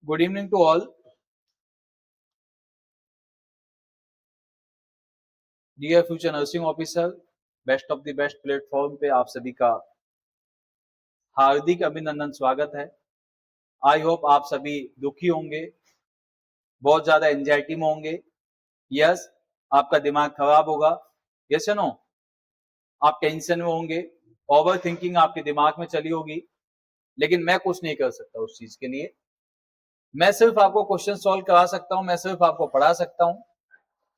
Good evening to all. Dear future nursing officer, best of the best platform पे आप सभी का हार्दिक अभिनंदन स्वागत है। आई होप आप सभी दुखी होंगे, बहुत ज्यादा एंजाइटी में होंगे। यस, आपका दिमाग खराब होगा। यस या नो, आप टेंशन में होंगे, ओवर थिंकिंग आपके दिमाग में चली होगी। लेकिन मैं कुछ नहीं कर सकता उस चीज के लिए। मैं सिर्फ आपको क्वेश्चन सॉल्व करा सकता हूं, मैं सिर्फ आपको पढ़ा सकता हूं,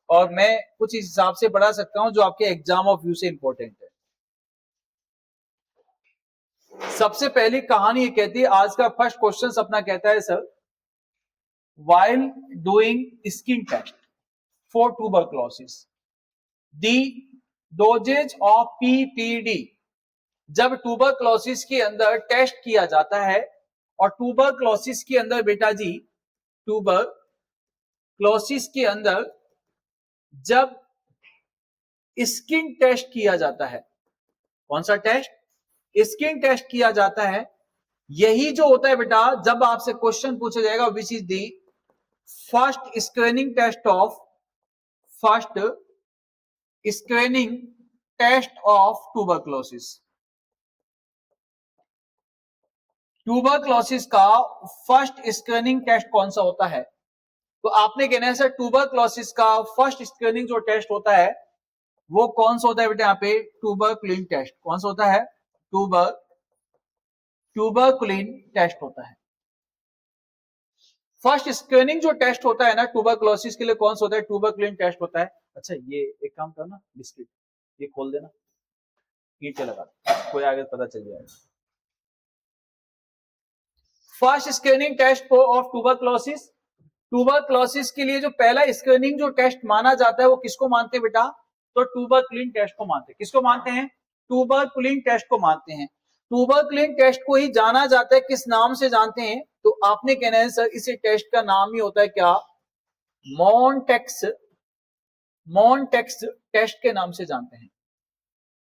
और मैं कुछ इस हिसाब से पढ़ा सकता हूं जो आपके एग्जाम ऑफ व्यू से इंपॉर्टेंट है। सबसे पहली कहानी ये कहती है, आज का फर्स्ट क्वेश्चन अपना कहता है sir, while doing skin test for tuberculosis the dosage of PPD, जब ट्यूबरक्लोसिस के अंदर टेस्ट किया जाता है, और ट्यूबरक्लोसिस के अंदर बेटा जी, ट्यूबरक्लोसिस के अंदर जब स्किन टेस्ट किया जाता है, कौन सा टेस्ट? स्किन टेस्ट किया जाता है। यही जो होता है बेटा, जब आपसे क्वेश्चन पूछा जाएगा which is the first screening test of tuberculosis. Tuberculosis का फर्स्ट स्क्रीनिंग टेस्ट कौन सा होता है? तो आपने कहना है सर, ट्यूबरक्लोसिस का फर्स्ट स्क्रीनिंग जो टेस्ट होता है वो कौन सा होता है बेटा? यहाँ पे ट्यूबरकुलिन टेस्ट। कौन सा होता है? ट्यूबरकुलिन टेस्ट होता है। फर्स्ट स्क्रीनिंग जो टेस्ट होता है ना ट्यूबरक्लोसिस के लिए, कौन सा होता है? ट्यूबरकुलिन टेस्ट होता है। अच्छा, ये एक काम करना, बिस्किट ये खोल देना, ईंटे लगा दो, कोई आगे पता चल जाएगा। First screening test of tuberculosis, tuberculosis के लिए जो पहला स्क्रीनिंग जो टेस्ट माना जाता है वो किसको मानते हैं बेटा? तो ट्यूबरकुलिन टेस्ट को मानते हैं। किसको मानते हैं? ट्यूबरकुलिन टेस्ट को मानते हैं। ट्यूबरकुलिन टेस्ट को ही जाना जाता है, किस नाम से जानते हैं? तो आपने कहना है सर, इसी टेस्ट का नाम ही होता है क्या? मॉन्टेक्स टेस्ट के नाम से जानते हैं।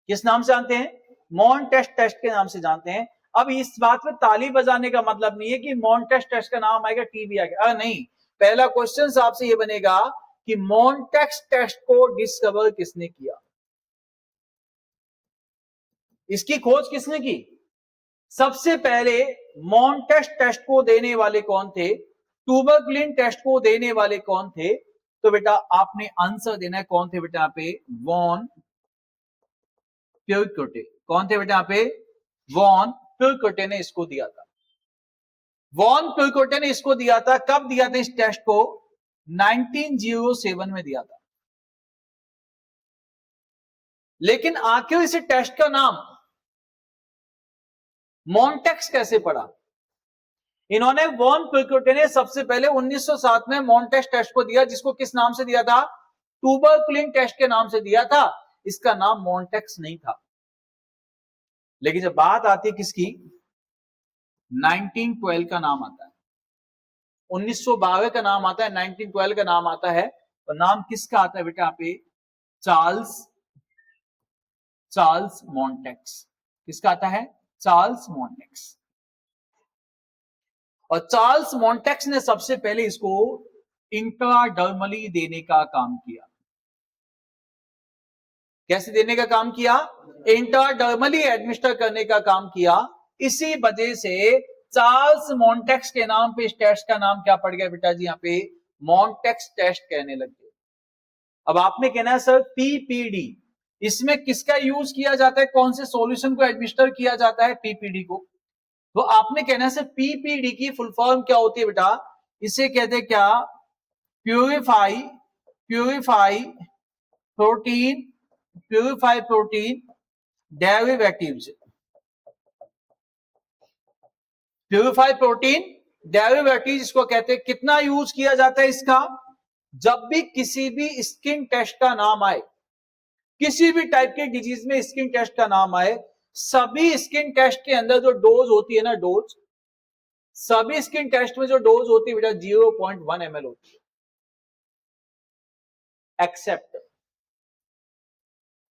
किस नाम से जानते हैं? मॉन्टेक्स टेस्ट के नाम से जानते हैं। अब इस बात में ताली बजाने का मतलब नहीं है कि मॉन्टेक्स टेस्ट का नाम आएगा टीबी आ गया, नहीं। पहला क्वेश्चन आपसे ये बनेगा कि मॉन्टेक्स टेस्ट को डिस्कवर किसने किया, इसकी खोज किसने की? सबसे पहले मॉन्टेक्स टेस्ट को देने वाले कौन थे? ट्यूबरकुलिन टेस्ट को देने वाले कौन थे? तो बेटा आपने आंसर देना है, कौन थे बेटा यहाँ पे? वॉन प्यूरकोटे। कौन थे बेटा यहाँ पे? वॉन प्यूरकोटे ने इसको दिया था। वॉन प्यूरकोटे ने इसको दिया था। कब दिया था इस टेस्ट को? 1907 में दिया था। लेकिन आखिर इस टेस्ट का नाम मॉन्टेक्स कैसे पड़ा? इन्होंने वॉन प्यूरकोटे ने सबसे पहले 1907 में मॉन्टेक्स टेस्ट को दिया, जिसको किस नाम से दिया था? ट्यूबरकुलिन टेस्ट के नाम से दिया था। इसका नाम मॉन्टेक्स नहीं था। लेकिन जब बात आती है किसकी, 1912 का नाम आता है, 1912 का नाम आता है, 1912 का नाम आता है। और नाम किसका आता है बेटा यहाँ पे? Charles Mantoux. किसका आता है? Charles Mantoux. और चार्ल्स मॉन्टेक्स ने सबसे पहले इसको इंट्राडर्मली देने का काम किया। कैसे देने का काम किया? इंट्राडर्मली एडमिनिस्टर करने का काम किया। इसी वजह से चार्ल्स मॉन्टेक्स के नाम पे इस टेस्ट का नाम क्या पड़ गया बेटा जी? यहाँ पे मॉन्टेक्स टेस्ट कहने लग गए। अब आपने कहना है सर पीपीडी, इसमें किसका यूज किया जाता है? कौन से सॉल्यूशन को एडमिनिस्टर किया जाता है? पीपीडी को। तो आपने कहना है सर पीपीडी की फुल फॉर्म क्या होती है बेटा? इसे कहते हैं क्या? Purify protein derivatives. Purify protein derivatives इसको कहते हैं। कितना यूज किया जाता है इसका? जब भी किसी भी स्किन टेस्ट का नाम आए, किसी भी टाइप के डिजीज में स्किन टेस्ट का नाम आए, सभी स्किन टेस्ट के अंदर जो डोज होती है ना, डोज, सभी स्किन टेस्ट में जो डोज होती है बेटा 0.1 ml होती है,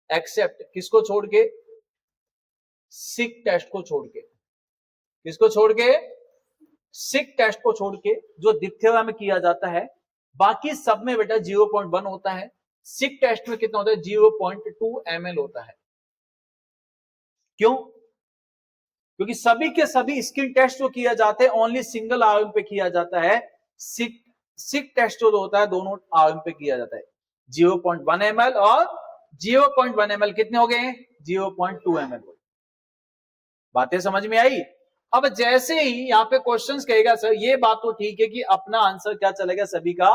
एक्सेप्ट किसको छोड़ के? सिक टेस्ट को छोड़ के। किसको छोड़ के? सिक टेस्ट को छोड़ के जो दिथ्यवा में किया जाता है, बाकी सब में बेटा 0.1 होता है। सिक टेस्ट में कितना होता है? 0.2 ml होता है। क्यों? क्योंकि सभी के सभी स्किन टेस्ट जो किया जाते हैं ओनली सिंगल आर्म पे किया जाता है। सिक टेस्ट जो होता है दोनों आर्म पे किया जाता है। 0.1 ml और 0.1 ml कितने हो गए? 0.2 ml। बातें समझ में आई? अब जैसे ही यहाँ पे क्वेश्चंस कहेगा सर ये बात तो ठीक है कि अपना आंसर क्या चलेगा सभी का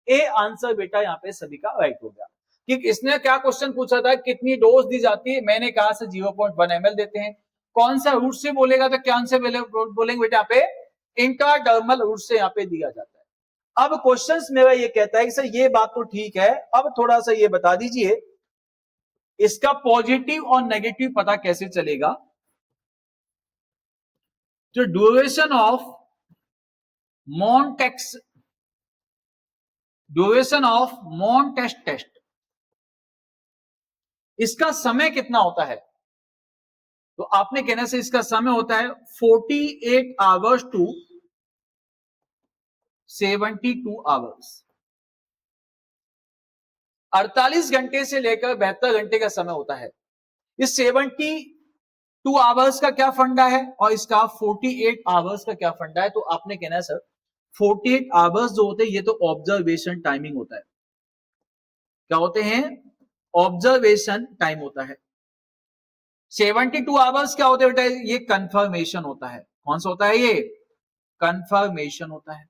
ए आंसर बेटा यहाँ पे सभी का राइट हो गया। कि इसने क्या क्वेश्चन पूछा था कितनी डोज दी जाती है, मैंने कहा सर 0.1 ml देते हैं। कौन सा रूट से बोलेगा तो क्या आंसर बोलेंगे बेटा यहाँ पे इंट्राडर्मल रूट से यहाँ पे दिया जाता है। अब क्वेश्चंस मेरा ये कहता है कि सर ये बात तो ठीक है, अब थोड़ा सा ये बता दीजिए इसका पॉजिटिव और नेगेटिव पता कैसे चलेगा। तो ड्यूरेशन ऑफ मॉन्टेस्ट टेस्ट, इसका समय कितना होता है? तो आपने कहना से इसका समय होता है 48 आवर्स टू 72 आवर्स। 48 घंटे से लेकर 72 घंटे का समय होता है। इस 72 आवर्स का क्या फंडा है और इसका 48 आवर्स का क्या फंडा है? तो आपने कहना है सर 48 आवर्स जो होते हैं ये तो ऑब्जर्वेशन टाइमिंग होता है। क्या होते हैं? ऑब्जर्वेशन टाइम होता है। 72 आवर्स क्या होते हैं बेटा? ये कंफर्मेशन होता है। कौन सा होता है? ये कंफर्मेशन होता है।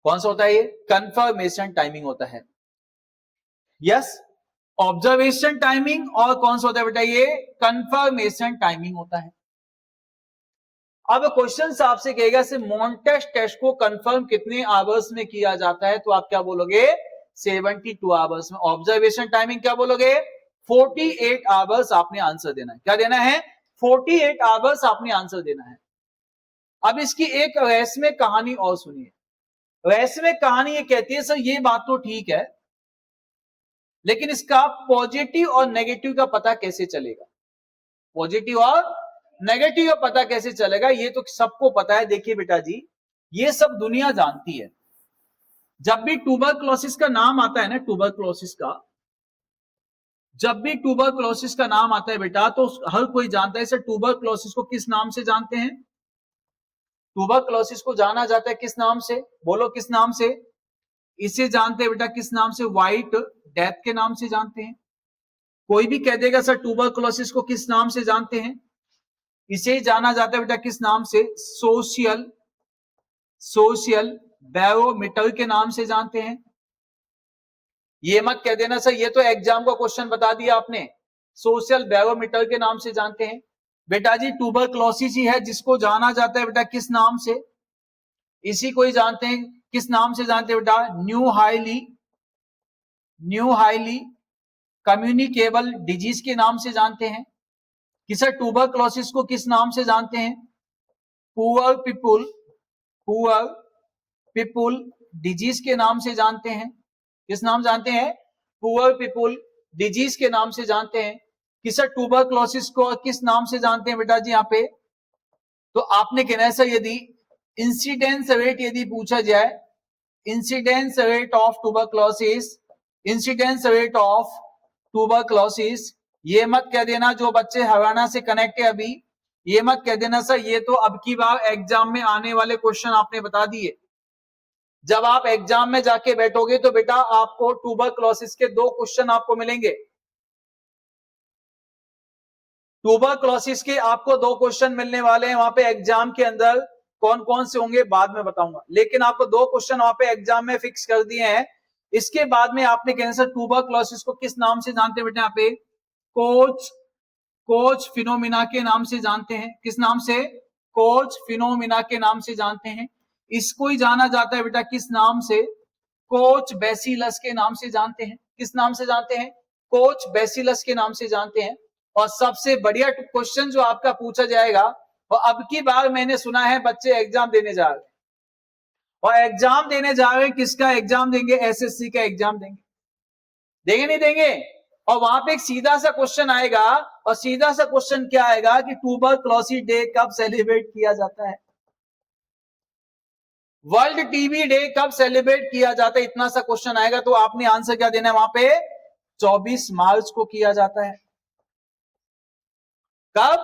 कौन सा होता है? ये कंफर्मेशन टाइमिंग होता है। यस, ऑब्जर्वेशन टाइमिंग और कौन सा होता है बेटा? ये कंफर्मेशन टाइमिंग होता है। अब क्वेश्चन आपसे कहेगा से मॉन्टेस्ट टेस्ट को कंफर्म कितने आवर्स में किया जाता है? तो आप क्या बोलोगे? 72 आवर्स में। ऑब्जर्वेशन टाइमिंग क्या बोलोगे? 48 आवर्स आपने आंसर देना है। क्या देना है? 48 आवर्स आपने आंसर देना है। अब इसकी एक रहस्यमय कहानी और सुनिए। रहस्यमय कहानी ये कहती है सर ये बात तो ठीक है, लेकिन इसका पॉजिटिव और नेगेटिव का पता कैसे चलेगा? पॉजिटिव और नेगेटिव का पता कैसे चलेगा? ये तो सबको पता है। देखिए बेटा जी, ये सब दुनिया जानती है। जब भी ट्यूबरक्लोसिस का नाम आता है ना, ट्यूबरक्लोसिस का जब भी ट्यूबरक्लोसिस का नाम आता है बेटा तो हर कोई जानता है। सर ट्यूबरक्लोसिस को किस नाम से जानते हैं? ट्यूबरक्लोसिस को जाना जाता है किस नाम से? बोलो किस नाम से? इसे जानते हैं बेटा किस नाम से? व्हाइट डेथ के नाम से जानते हैं। कोई भी कह देगा सर ट्यूबरक्लोसिस को किस नाम से जानते हैं? इसे जाना जाता है बेटा किस नाम से? सोशियल बैरोमीटर के नाम से जानते हैं। ये मत कह देना सर ये तो एग्जाम का क्वेश्चन बता दिया आपने, सोशल बैरोमीटर के नाम से जानते हैं। बेटा जी ट्यूबरक्लोसिस ही है जिसको जाना जाता है बेटा किस नाम से? इसी को ही जानते हैं। किस नाम से जानते हैं बेटा? न्यू हाईली कम्युनिकेबल डिजीज के नाम से जानते हैं। कि सर ट्यूबरक्लोसिस को किस नाम से जानते हैं? पुअर पीपुल डिजीज के नाम से जानते हैं। किस नाम जानते हैं? पुअर पीपुल डिजीज के नाम से जानते हैं। कि सर ट्यूबरक्लोसिस को किस नाम से जानते हैं बेटा जी यहाँ पे? तो आपने कहना है सर यदि इंसिडेंस रेट यदि पूछा जाए, इंसिडेंस रेट ऑफ ट्यूबरक्लोसिस, ये मत कह देना जो बच्चे हरियाणा से कनेक्ट है अभी, ये मत कह देना सर ये तो अब की बार एग्जाम में आने वाले क्वेश्चन आपने बता दिए। जब आप एग्जाम में जाके बैठोगे तो बेटा आपको ट्यूबरक्लोसिस के 2 क्वेश्चन आपको मिलेंगे। ट्यूबरक्लोसिस के आपको 2 क्वेश्चन मिलने वाले हैं वहां पे एग्जाम के अंदर। कौन कौन से होंगे बाद में बताऊंगा, लेकिन आपको 2 क्वेश्चन वहां पे एग्जाम में फिक्स कर दिए हैं। इसके बाद में आपने कहना सर ट्यूबरक्लोसिस को किस नाम से जानते हैं बेटा? यहाँ पे कोच फिनोमिना के नाम से जानते हैं। किस नाम से? कोच फिनोमिना के नाम से जानते हैं। इसको ही जाना जाता है बेटा किस नाम से? कोच बैसिलस के नाम से जानते हैं। किस नाम से जानते हैं? कोच बैसिलस के नाम से जानते हैं। और सबसे बढ़िया क्वेश्चन जो आपका पूछा जाएगा, और अब की बार मैंने सुना है बच्चे एग्जाम देने जा रहे हैं, और एग्जाम देने जा रहे हैं किसका एग्जाम देंगे? एसएससी का एग्जाम देंगे। देंगे नहीं देंगे? और वहां पे एक सीधा सा क्वेश्चन आएगा, और सीधा सा क्वेश्चन क्या आएगा कि ट्यूबरक्लोसिस डे कब सेलिब्रेट किया जाता है, वर्ल्ड टीबी डे कब सेलिब्रेट किया जाता है, इतना सा क्वेश्चन आएगा तो आपने आंसर क्या देना है वहां पे, 24 मार्च को किया जाता है। कब?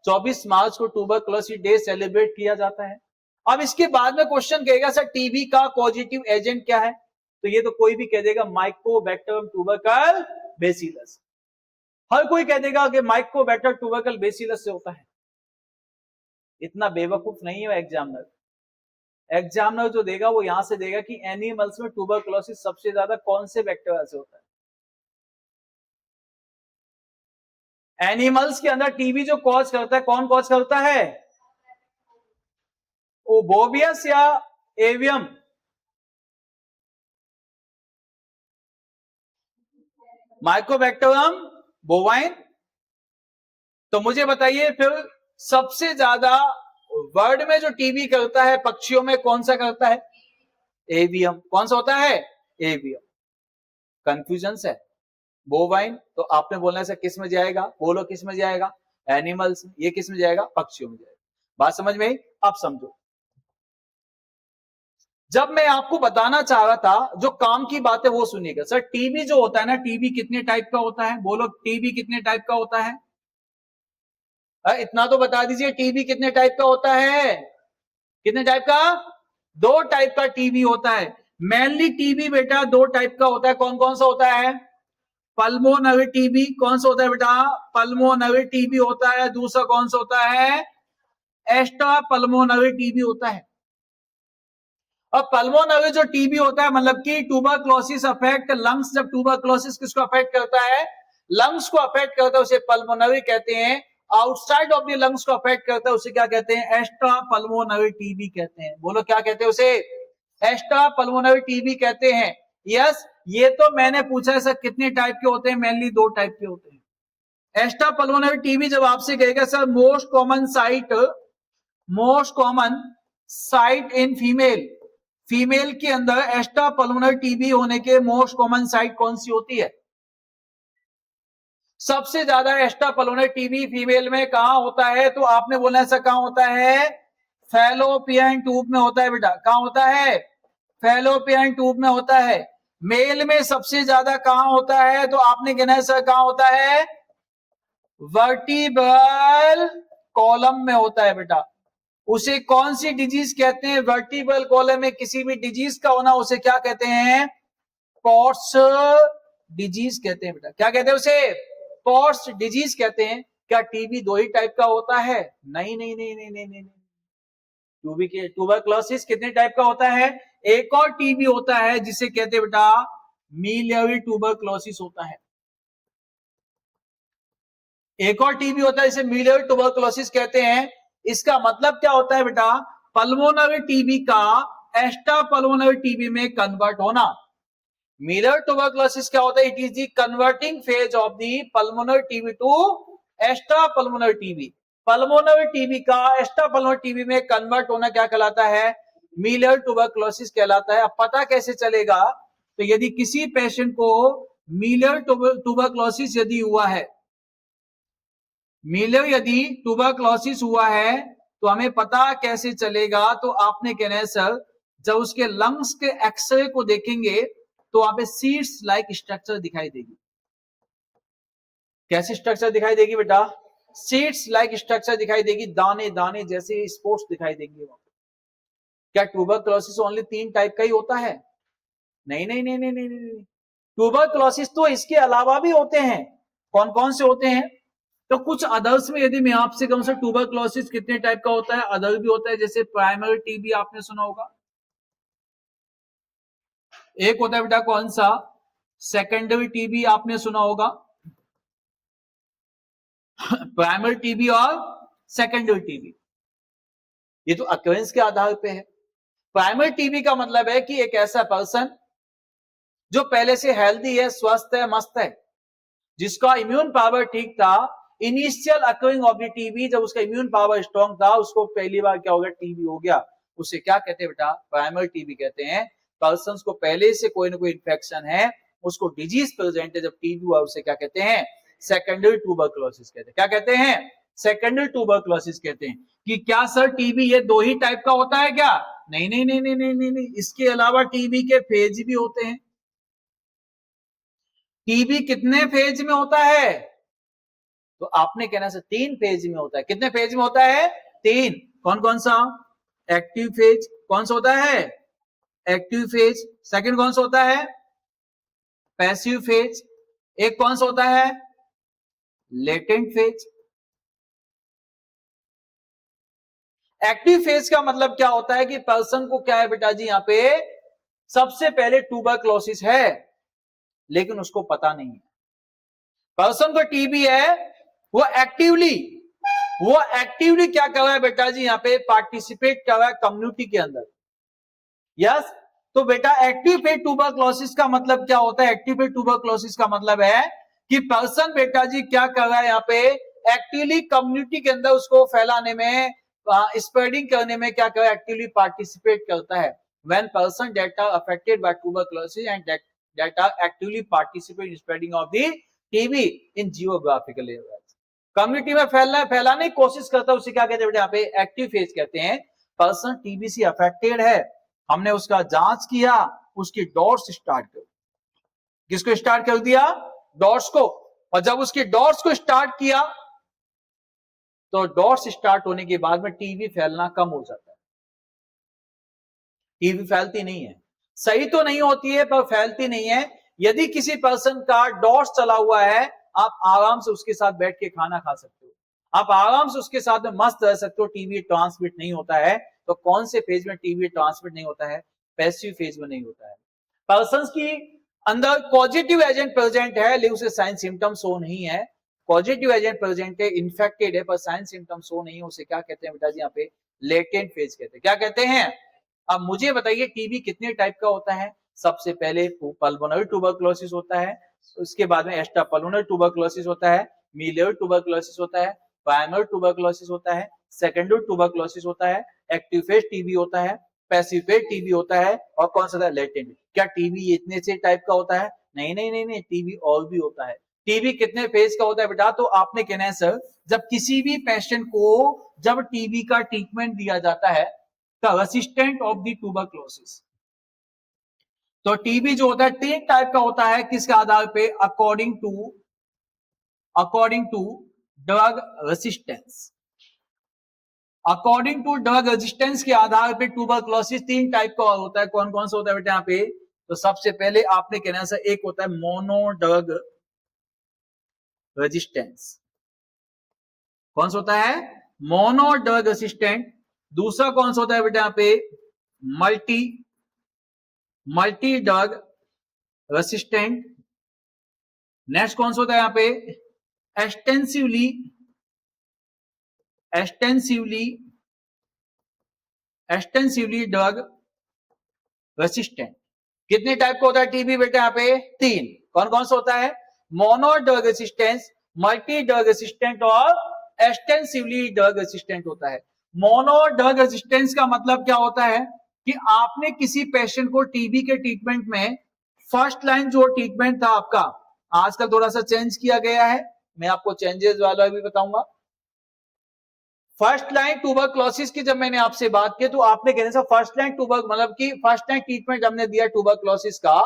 24 मार्च को ट्यूबरक्लोसिस डे सेलिब्रेट किया जाता है। अब इसके बाद में क्वेश्चन कहेगा सर टीबी का पॉजिटिव एजेंट क्या है, तो ये तो कोई भी कह देगा माइकोबैक्टीरियम ट्यूबरकल बेसिलस, हर कोई कह देगा कि माइकोबैक्टीरियम ट्यूबरकल बेसिलस से होता है। इतना बेवकूफ नहीं है एग्जामिनर। एग्जामिनर जो देगा वो यहां से देगा कि एनिमल्स में ट्यूबरक्लोसिस सबसे ज्यादा कौन से बैक्टीरिया से होता है। एनिमल्स के अंदर टीबी जो कॉज करता है, कौन कॉज करता है, ओ बोवियस या एवियम, माइकोबैक्टीरियम बोवाइन। तो मुझे बताइए फिर सबसे ज्यादा वर्ल्ड में जो टीबी करता है पक्षियों में कौन सा करता है, एवियम। कौन सा होता है, एवियम। कंफ्यूजन है, बोवाइन तो आपने बोलना है सर किस में जाएगा, बोलो किस में जाएगा, एनिमल्स में, ये किस में जाएगा, पक्षियों में जाएगा। बात समझ में आई? अब समझो, जब मैं आपको बताना चाह रहा था जो काम की बात है वो सुनिएगा। सर टीबी जो होता है ना, टीबी कितने टाइप का होता है, बोलो टीबी कितने टाइप का होता है, इतना तो बता दीजिए, टीबी कितने टाइप का होता है, कितने टाइप का, 2 टाइप का टीबी होता है। मेनली टीबी बेटा 2 टाइप का होता है, कौन कौन सा होता है, पल्मोनरी टीबी, कौन सा होता है बेटा, पल्मोनरी टीबी होता है। दूसरा कौन सा होता है, एक्स्ट्रा पल्मोनरी टीबी होता है। और पल्मोनरी जो टीबी होता है मतलब कि ट्यूबरक्लोसिस अफेक्ट लंग्स, जब ट्यूबरक्लोसिस किसको अफेक्ट करता है, लंग्स को अफेक्ट करता है, उसे पल्मोनरी कहते हैं। आउटसाइड ऑफ द लंग्स को अफेक्ट करता है उसे क्या कहते हैं, एक्स्ट्रा पल्मोनरी टीबी कहते हैं। बोलो क्या कहते हैं उसे, एक्स्ट्रा पल्मोनरी टीबी कहते हैं। यस, ये तो मैंने पूछा है सर कितने टाइप के होते हैं, मेनली 2 टाइप के होते हैं। एक्स्ट्रा पल्मोनरी टीबी जब आपसे कहेगा sir most common site in female, female के अंदर एक्स्ट्रा पल्मोनरी टीबी होने के मोस्ट कॉमन साइट कौन सी होती है, सबसे ज्यादा एक्स्ट्रा पल्मोनरी टीबी फीमेल में कहां होता है, तो आपने बोलना है सर कहां होता है, फैलोपियन ट्यूब में होता है बेटा। कहां होता है, फैलोपियन ट्यूब में होता है। मेल में सबसे ज्यादा कहां होता है, तो आपने कहना है सर कहां होता है, वर्टिब्रल कॉलम में होता है बेटा। उसे कौन सी डिजीज कहते हैं, वर्टिब्रल कॉलम में किसी भी डिजीज का होना उसे क्या कहते हैं, पॉट्स डिजीज कहते हैं बेटा। क्या कहते हैं उसे, पॉट्स डिजीज कहते हैं। क्या टीबी 2 ही टाइप का होता है, नहीं नहीं नहीं नहीं नहीं नहीं, टीबी के ट्यूबरक्लोसिस कितने टाइप का होता है, एक और टीबी होता है जिसे कहते हैं बेटा मिलियरी ट्यूबरक्लोसिस होता है। एक और टीबी होता है जिसे मिलियरी ट्यूबरक्लोसिस कहते हैं। इसका मतलब क्या होता है बेटा, पल्मोनरी टीबी का एक्स्ट्रा पल्मोनरी टीबी में कन्वर्ट होना। मिलियरी ट्यूबरक्लोसिस क्या होता है, it is the converting phase of the pulmonary TB to extra pulmonary TB. Pulmonary TB का एक्स्ट्रा पल्मोनरी टीबी में कन्वर्ट होना क्या कहलाता है, मिलियरी ट्यूबरक्लोसिस कहलाता है। अब पता कैसे चलेगा, तो यदि किसी पेशेंट को मिलियरी ट्यूबरक्लोसिस यदि हुआ है, मिलियरी यदि ट्यूबरक्लोसिस हुआ है तो हमें पता कैसे चलेगा, तो आपने कहना है सर जब उसके लंग्स के एक्सरे को देखेंगे तो वहां पे सीड्स लाइक स्ट्रक्चर दिखाई देगी। कैसी स्ट्रक्चर दिखाई देगी बेटा, सीड्स लाइक स्ट्रक्चर दिखाई देगी, दाने दाने जैसे स्पॉट्स दिखाई देंगे वहां पे। क्या ट्यूबरक्लोसिस ओनली 3 टाइप का ही होता है, नहीं नहीं नहीं नहीं नहीं नहीं, ट्यूबरक्लोसिस तो इसके अलावा भी होते हैं। कौन कौन से होते हैं, तो कुछ अदर्स में यदि मैं आपसे कहूं सर ट्यूबरक्लोसिस कितने टाइप का होता है, अदर भी होता है, जैसे प्राइमरी टीबी आपने सुना होगा, एक होता है बेटा कौन सा, सेकेंडरी टीबी आपने सुना होगा, प्राइमरी टीबी और सेकेंडरी टीबी, ये तो अक्रेंस के आधार पे है। प्राइमरी टीबी का मतलब है कि एक ऐसा पर्सन जो पहले से हेल्दी है, स्वस्थ है, मस्त है, जिसका इम्यून पावर ठीक था, initial occurring of the TB, जब उसका इम्यून पावर स्ट्रॉन्ग था, उसको पहली बार क्या हो गया, टीबी हो गया, उसे क्या कहते हैं बेटा, प्राइमरी टीबी कहते हैं। पर्सन्स को पहले से कोई ना कोई इन्फेक्शन है, उसको डिजीज प्रेजेंट है जब टीबी हुआ उसे क्या कहते हैं, सेकेंडरी ट्यूबरक्लोसिस कहते हैं। क्या कहते हैं, सेकेंडरी ट्यूबरक्लोसिस कहते हैं। कि क्या सर टीबी ये दो ही टाइप का होता है क्या, नहीं नहीं नहीं नहीं नहीं नहीं, नहीं। इसके अलावा टीबी के फेज भी होते हैं। टीबी कितने फेज में होता है, तो आपने कहना से 3 फेज में होता है। कितने फेज में होता है, 3। कौन कौन सा, एक्टिव फेज, कौन सा होता है, एक्टिव फेज। सेकंड कौन सा होता है, पैसिव फेज। एक कौन सा होता है, लेटेंट फेज। एक्टिव फेज का मतलब क्या होता है कि पर्सन को क्या है बेटा जी, यहां पे सबसे पहले ट्यूबरक्लोसिस है लेकिन उसको पता नहीं है। पर्सन को टीबी है, वो एक्टिवली क्या कर रहा है बेटा जी, यहां पे पार्टिसिपेट कर रहा है कम्युनिटी के अंदर। यस, तो बेटा एक्टिव फेज ट्यूबरक्लोसिस का मतलब क्या होता है, एक्टिव फेज ट्यूबरक्लोसिस का मतलब है कि पर्सन बेटा जी क्या कर रहा है, यहां पे एक्टिवली कम्युनिटी के अंदर उसको फैलाने में, स्प्रेडिंग करने में क्या कर रहा है, एक्टिवली पार्टिसिपेट करता है। When person that are affected by tuberculosis and that are actively participate in spreading of the TB in geographical areas, community में फैलाने की कोशिश करता है, उसे क्या कहते हैं बेटा, यहाँ पे एक्टिव फेज कहते हैं। पर्सन टीबी से अफेक्टेड है, हमने उसका जांच किया, उसकी डॉट्स स्टार्ट कर, किसको स्टार्ट कर दिया, डॉट्स को। और जब उसकी डॉट्स को स्टार्ट किया तो डॉट्स स्टार्ट होने के बाद में टीबी फैलना कम हो जाता है। टीबी फैलती नहीं है, सही तो नहीं होती है पर फैलती नहीं है। यदि किसी पर्सन का डॉट्स चला हुआ है, आप आराम से उसके साथ बैठ के खाना खा सकते हो, आप आराम से उसके साथ में मस्त रह सकते हो, टीबी ट्रांसमिट नहीं होता है। तो कौन से फेज में टीबी ट्रांसमिट नहीं होता है, पैसिव फेज में नहीं होता है। पर्सन की अंदर पॉजिटिव एजेंट प्रेजेंट है लेकिन उसे साइन सिम्टम शो नहीं है, पॉजिटिव एजेंट प्रेजेंट है, इन्फेक्टेड है पर साइन सिम्टम शो नहीं है, उसे क्या कहते हैं बेटा जी, यहाँ पे लेटेंट फेज कहते हैं। क्या कहते हैं, अब मुझे बताइए टीबी कितने टाइप का होता है। सबसे पहले पल्मोनरी ट्यूबरक्लोसिस होता है, उसके बाद में एक्स्ट्रा पल्मोनरी ट्यूबरक्लोसिस होता है, मिलियरी ट्यूबरक्लोसिस होता है, प्राइमरी ट्यूबरक्लोसिस होता है, सेकेंडरी ट्यूबरक्लोसिस होता है, एक्टिव फेज टीबी होता है, पैसिव फेज टीबी होता है, और कौन सा था, लेटेंट। क्या टीबी इतने से टाइप का होता है, नहीं नहीं नहीं नहीं, टीबी और भी होता है। टीबी कितने फेज का होता है बेटा, तो आपने कहना है सर जब किसी भी पेशेंट को जब टीबी का ट्रीटमेंट दिया जाता है the resistant of the tuberculosis, तो टीबी जो होता है 3 टाइप का होता है, किसके आधार पे, according to drug resistance. According to drug resistance के आधार पे ट्यूबरक्लोसिस 3 टाइप का होता है। कौन कौन सा होता है बेटा यहाँ पे, तो सबसे पहले आपने कहना सर एक होता है मोनो ड्रग रेजिस्टेंस। कौन सा होता है, मोनो ड्रग रेजिस्टेंट। दूसरा कौन सा होता है बेटा यहाँ पे, मल्टी ड्रग रेसिस्टेंट। नेक्स्ट कौन सा होता है यहाँ पे, एक्सटेंसिवली ड्रग रेसिस्टेंट। कितने टाइप का होता है टीबी बेटा यहाँ पे, 3। कौन कौन सा होता है, mono drug resistance, multi drug resistant और एक्सटेंसिवली ड्रग रेसिस्टेंट होता है। मोनो ड्रग रेसिस्टेंस का मतलब क्या होता है कि आपने किसी पेशेंट को टीबी के ट्रीटमेंट में फर्स्ट लाइन जो ट्रीटमेंट था आपका, आजकल थोड़ा सा चेंज किया गया है, मैं आपको चेंजेस वाला भी बताऊंगा। फर्स्ट लाइन ट्यूबरक्लोसिस की जब मैंने आपसे बात की तो आपने कहने से फर्स्ट लाइन मतलब कि फर्स्ट लाइन ट्रीटमेंट हमने दिया ट्यूबरक्लोसिस का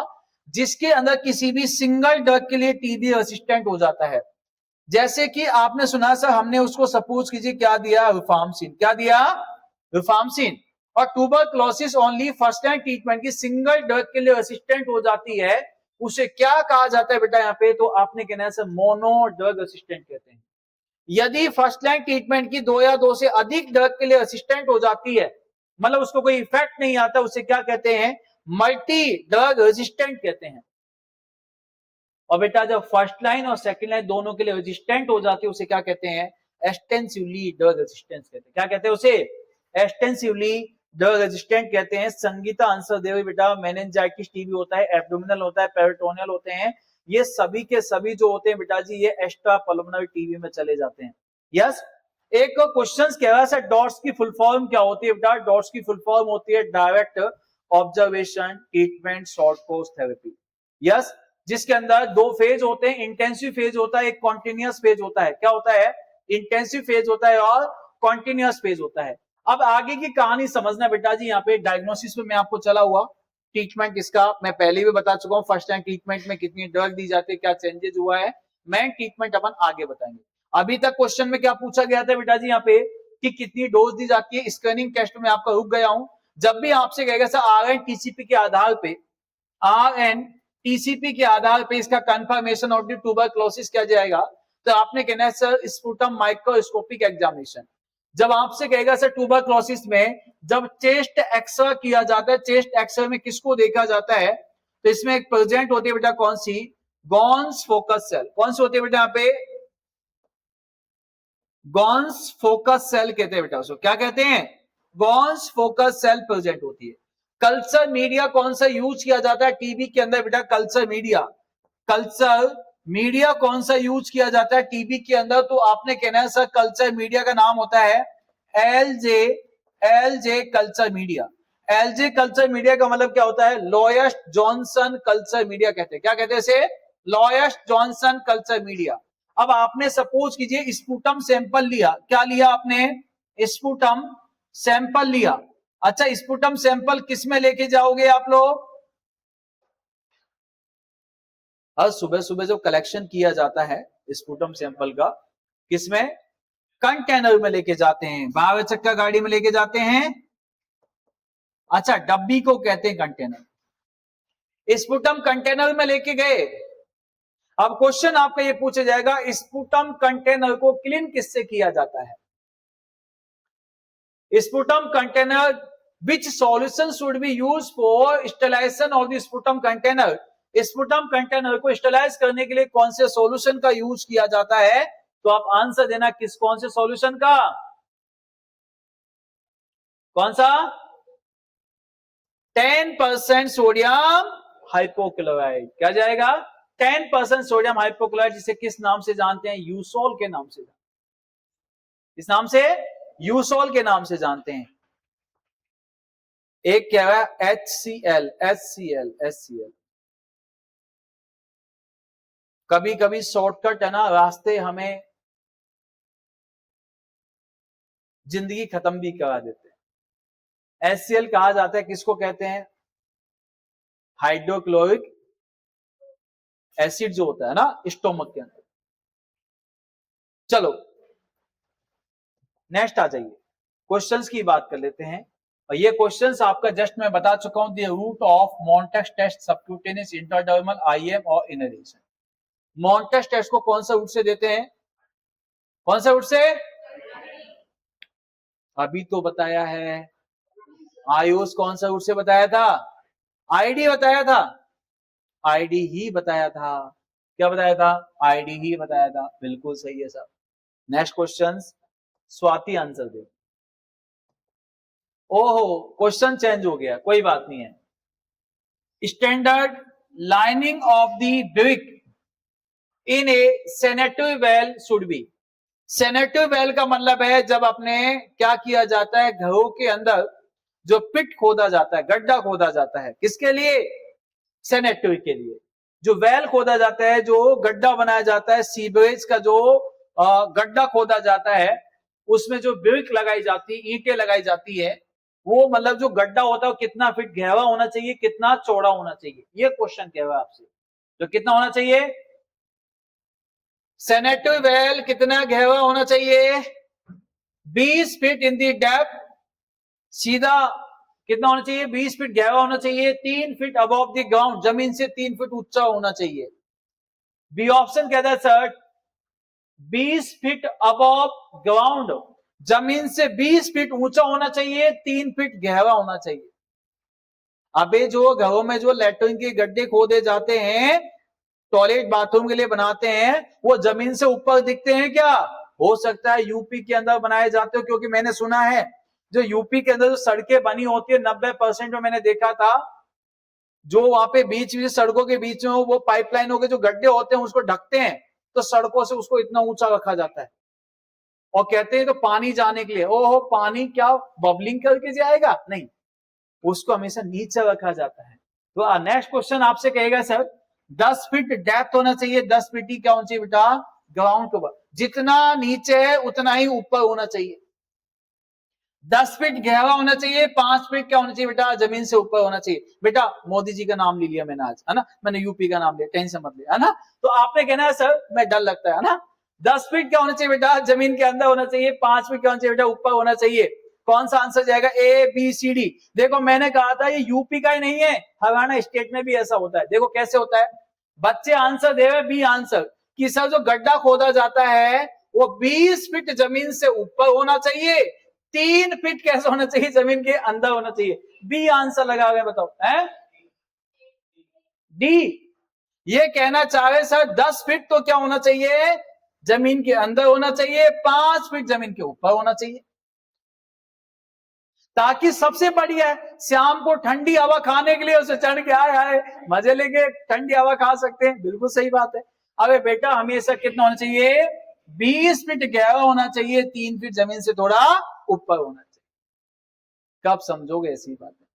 जिसके अंदर किसी भी सिंगल ड्रग के लिए टीबी रेसिस्टेंट हो जाता है। जैसे कि आपने सुना सर हमने उसको सपोज कीजिए क्या दिया, रिफार्मसिन। क्या दिया, रिफार्मसिन। और tuberculosis only first line treatment की सिंगल ड्रग के लिए रेसिस्टेंट हो जाती है, उसे क्या कहा जाता है बेटा यहाँ पे, तो आपने कहना है सर मोनो ड्रग रेसिस्टेंट कहते हैं। यदि फर्स्ट लाइन ट्रीटमेंट की 2 या 2 से अधिक ड्रग के लिए रेसिस्टेंट हो जाती है, मतलब उसको कोई इफेक्ट नहीं आता, उसे क्या कहते हैं, मल्टी ड्रग रेजिस्टेंट कहते हैं। और बेटा जब फर्स्ट लाइन और सेकंड लाइन दोनों के लिए रेजिस्टेंट हो जाती है उसे क्या कहते हैं, एक्सटेंसिवली ड्रग रेजिस्टेंस कहते हैं। क्या कहते हैं उसे, एक्सटेंसिवली ड्रग रेजिस्टेंट कहते हैं। संगीता आंसर दे बेटा, मेनिंजाइटिस टीबी होता है, एब्डोमिनल होता है, पेरिटोनियल होते हैं, ये सभी के सभी जो होते हैं बेटा जी ये एक्स्ट्रा पल्मोनरी टीबी में चले जाते हैं। यस, एक क्वेश्चन कह रहा है डॉट्स की फुल फॉर्म क्या होती है बेटा, डॉट्स की फुल फॉर्म होती है direct observation treatment short course therapy. Yes, जिसके अंदर दो फेज होते हैं, इंटेंसिव फेज होता है, एक कॉन्टिन्यूअस फेज होता है। क्या होता है? इंटेंसिव फेज होता है और कॉन्टिन्यूअस फेज होता है। अब आगे की कहानी समझना बेटा जी, यहाँ पे डायग्नोसिस में मैं आपको चला हुआ, ट्रीटमेंट इसका मैं पहले भी बता चुका हूँ, फर्स्ट टाइम ट्रीटमेंट में कितनी ड्रग दी जाती है, क्या चेंजेस हुआ है, मैं ट्रीटमेंट अपन आगे बताएंगे। अभी तक क्वेश्चन में क्या पूछा गया था बेटा जी यहाँ पे कि कितनी डोज दी जाती है, स्क्रीनिंग टेस्ट में आपका रुक गया हूं। जब भी आपसे कहेगा सर RN-TCP के आधार पे, RN-TCP के आधार पे इसका कंफर्मेशन ऑफ द ट्यूबरक्लोसिस किया जाएगा, तो आपने कहना है सर स्पुटम माइक्रोस्कोपिक एग्जामिनेशन। जब आपसे कहेगा सर ट्यूबरक्लोसिस में जब चेस्ट एक्सरे किया जाता है, चेस्ट एक्सरे में किसको देखा जाता है, तो इसमें एक प्रेजेंट होती है बेटा कौन सी, गॉन्स फोकस सेल। कौन सी होती है बेटा यहाँ पे, गॉन्स फोकस सेल कहते हैं बेटा उसको, क्या कहते हैं, गॉन्स फोकस सेल प्रेजेंट होती है। कल्चर मीडिया कौन सा यूज किया जाता है टीबी के अंदर बेटा, कल्चर मीडिया, कल्चर मीडिया कौन सा यूज किया जाता है टीबी के अंदर, तो आपने कहना है सर कल्चर मीडिया का नाम होता है LJ culture media. LJ culture media का मतलब क्या होता है, लॉयस्ट जॉनसन कल्चर मीडिया कहते हैं। क्या कहते हैं इसे, लॉयस्ट जॉनसन कल्चर मीडिया। अब आपने सपोज कीजिए स्पुटम सैंपल लिया, क्या लिया आपने, स्पुटम सैंपल लिया। अच्छा स्पुटम सैंपल किस में लेके जाओगे आप लोग, हर सुबह सुबह जो कलेक्शन किया जाता है स्पुटम सैंपल का, किसमें, कंटेनर में लेके जाते हैं, 12 चक्का गाड़ी में लेके जाते हैं। अच्छा डब्बी को कहते हैं कंटेनर, स्पुटम कंटेनर में लेके गए। अब क्वेश्चन आपका ये पूछा जाएगा स्पुटम कंटेनर को क्लीन किससे किया जाता है, sputum container, which solution should be use for sterilisation of the sputum container, sputum container को स्टेलाइज करने के लिए कौन से सॉल्यूशन का यूज किया जाता है, तो आप आंसर देना किस, कौन से सॉल्यूशन का, कौन सा, 10% सोडियम हाइपोक्लोराइड। क्या जाएगा, 10% सोडियम हाइपोक्लोराइड, जिसे किस नाम से जानते हैं, यूसोल के नाम से, इस नाम से, यूसोल के नाम से जानते हैं। एक क्या है HCl। कभी कभी शॉर्टकट है ना, रास्ते हमें जिंदगी खत्म भी करा देते हैं। HCl कहा जाता है किसको कहते हैं, हाइड्रोक्लोरिक एसिड जो होता है ना स्टोमक के अंदर। चलो नेक्स्ट आ जाइए, क्वेश्चंस की बात कर लेते हैं। और ये क्वेश्चंस आपका जस्ट मैं बता चुका हूं, the route of Mantoux test, subcutaneous, intradermal, IM और इनहेलेशन। मॉन्टेक्स टेस्ट को कौन सा रूट से देते हैं, कौन सा रूट से, अभी तो बताया है। आयुष कौन सा रूट से बताया था, ID बताया था, ID ही बताया था। क्या बताया था, ID ही बताया था, बिल्कुल सही है साहब। नेक्स्ट क्वेश्चन, स्वाति आंसर दे। ओहो क्वेश्चन चेंज हो गया, कोई बात नहीं है। Standard lining of the brick in A sanitary well should be, sanitary well का मतलब है जब अपने क्या किया जाता है, घरों के अंदर जो पिट खोदा जाता है, गड्ढा खोदा जाता है, किसके लिए, सेनेटरी के लिए। जो वेल खोदा जाता है, जो गड्ढा बनाया जाता है, सीवरेज का जो गड्ढा खोदा जाता है, उसमें जो ब्रिक लगाई जाती है, ईंटें लगाई जाती है, वो मतलब जो गड्ढा होता है वो कितना फीट गहरा होना चाहिए, कितना चौड़ा होना चाहिए, ये क्वेश्चन कह रहा है आपसे। तो कितना होना चाहिए, सैनिटरी वेल कितना गहरा होना चाहिए, 20 फीट इन दी डेप्थ, सीधा कितना होना चाहिए, 20 फीट गहरा होना चाहिए, 3 फीट अबव द ग्राउंड, जमीन से 3 फीट ऊंचा होना चाहिए। बी ऑप्शन कहता है सर 20 फीट अबव ग्राउंड, जमीन से 20 फीट ऊंचा होना चाहिए, 3 फीट गहरा होना चाहिए। अबे जो घरों में जो लेटरिन के गड्ढे खोदे जाते हैं, टॉयलेट बाथरूम के लिए बनाते हैं, वो जमीन से ऊपर दिखते हैं क्या, हो सकता है यूपी के अंदर बनाए जाते हो, क्योंकि मैंने सुना है जो यूपी के अंदर जो सड़कें बनी होती है 90% में मैंने देखा था, जो वहां पे बीच में सड़कों के बीच में वो पाइपलाइनों के जो गड्ढे होते हैं उसको ढकते हैं, तो सड़कों से उसको इतना ऊंचा रखा जाता है और कहते हैं तो पानी जाने के लिए, ओहो पानी क्या बबलिंग करके जाएगा, नहीं, उसको हमेशा नीचे रखा जाता है। तो नेक्स्ट क्वेश्चन आपसे कहेगा सर 10 फीट डेप्थ होना चाहिए, 10 फीट ही क्या होना चाहिए बेटा, ग्राउंड के ऊपर। जितना नीचे है उतना ही ऊपर होना चाहिए। 10 फीट गहरा होना चाहिए, 5 फीट क्या होना चाहिए बेटा, जमीन से ऊपर होना चाहिए। बेटा मोदी जी का नाम ले लिया मैंने आज, है ना, मैंने यूपी का नाम लिया, टेंशन मत लिया, है ना। तो आपने कहना है सर मैं डर लगता है ना। 10 फीट क्या होना चाहिए बेटा, जमीन के अंदर होना चाहिए, 5 फीट क्या होना चाहिए बेटा, ऊपर होना चाहिए। कौन सा आंसर जाएगा, ए बी सी डी। देखो मैंने कहा था ये यूपी का ही नहीं है, हरियाणा स्टेट में भी ऐसा होता है। देखो कैसे होता है, बच्चे आंसर दे रहे बी आंसर कि सर जो गड्ढा खोदा जाता है वो 20 फीट जमीन से ऊपर होना चाहिए, 3 फीट कैसे होना चाहिए, जमीन के अंदर होना चाहिए। बी आंसर लगा हुआ, बताओ है डी। ये कहना चाह रहे सर 10 फीट तो क्या होना चाहिए, जमीन के अंदर होना चाहिए, 5 फीट जमीन के ऊपर होना चाहिए, ताकि सबसे बढ़िया है शाम को ठंडी हवा खाने के लिए उसे चढ़ के आए मजे लेके ठंडी हवा खा सकते हैं। बिल्कुल सही बात है। अबे बेटा हमेशा कितना होना चाहिए, 20 फीट गहरा होना चाहिए, 3 फीट जमीन से थोड़ा ऊपर होना चाहिए। कब समझोगे ऐसी बात है।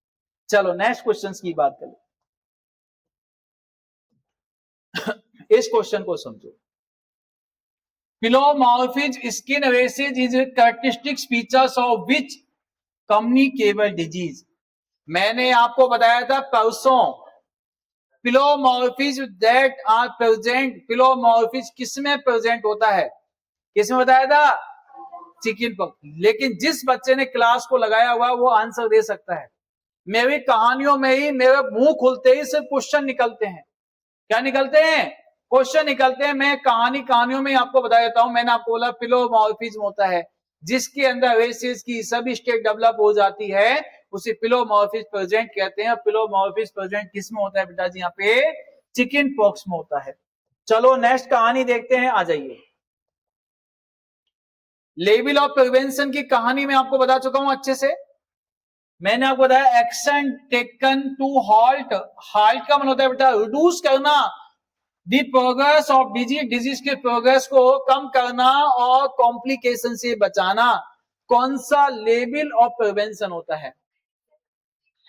चलो नेक्स्ट क्वेश्चन की बात करें। इस क्वेश्चन को समझो। Pleomorphism skin rashes is characteristics features of which communicable disease. मैंने आपको बताया था परसों, pleomorphism that are present, pleomorphism किसमें प्रेजेंट होता है, किसमें बताया था, चिकन पॉक्स। लेकिन जिस बच्चे ने क्लास को लगाया हुआ वो आंसर दे सकता है। मेरी कहानियों में ही मेरे मुंह खुलते ही सिर्फ क्वेश्चन निकलते हैं। क्या निकलते हैं, क्वेश्चन निकलते हैं। मैं कहानियों में आपको बता देता हूं। मैंने आपको बोला फिलोमॉर्फिज्म होता है जिसके अंदर रेसेस की सभी स्टेट डेवलप हो जाती है, उसे फिलोमॉर्फिज्म प्रेजेंट कहते हैं। फिलोमॉर्फिज्म प्रेजेंट किसमें होता है बेटा जी, यहाँ पे चिकन पॉक्स में होता है। चलो नेक्स्ट कहानी देखते हैं, आ जाइए। लेवल ऑफ प्रिवेंशन की कहानी में आपको बता चुका हूं अच्छे से। मैंने आपको बताया action taken to halt, halt का मतलब होता है बेटा रिड्यूस करना, the progress of disease, disease के प्रोग्रेस को कम करना और कॉम्प्लिकेशन से बचाना। कौन सा लेवल ऑफ प्रिवेंशन होता है,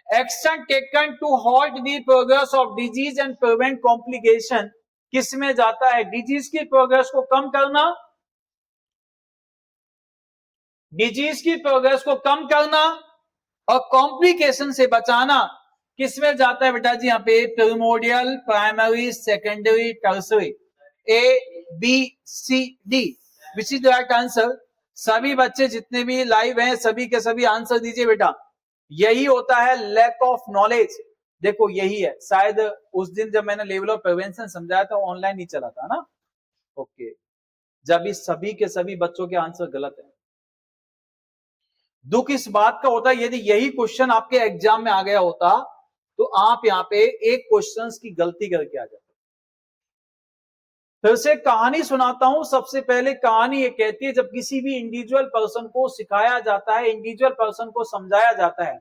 action taken to halt the progress of disease and prevent complication किसमें जाता है, डिजीज की प्रोग्रेस को कम करना, डिजीज की प्रोग्रेस को कम करना और कॉम्प्लिकेशन से बचाना किसमें जाता है बेटा जी, यहाँ पे primordial, primary, secondary, tertiary, A B C D, which is the right answer. सभी बच्चे जितने भी लाइव हैं सभी के सभी आंसर दीजिए बेटा। यही होता है लैक ऑफ नॉलेज। देखो यही है, शायद उस दिन जब मैंने लेवल ऑफ प्रिवेंशन समझाया था ऑनलाइन ही चला था ना, ओके, जब इस सभी के सभी बच्चों के आंसर गलत है। दुख इस बात का होता है यदि यही क्वेश्चन आपके एग्जाम में आ गया होता तो आप यहां पे एक क्वेश्चन की गलती करके आ जाते। फिर से कहानी सुनाता हूं। सबसे पहले कहानी ये कहती है जब किसी भी इंडिविजुअल पर्सन को सिखाया जाता है, इंडिविजुअल पर्सन को समझाया जाता है,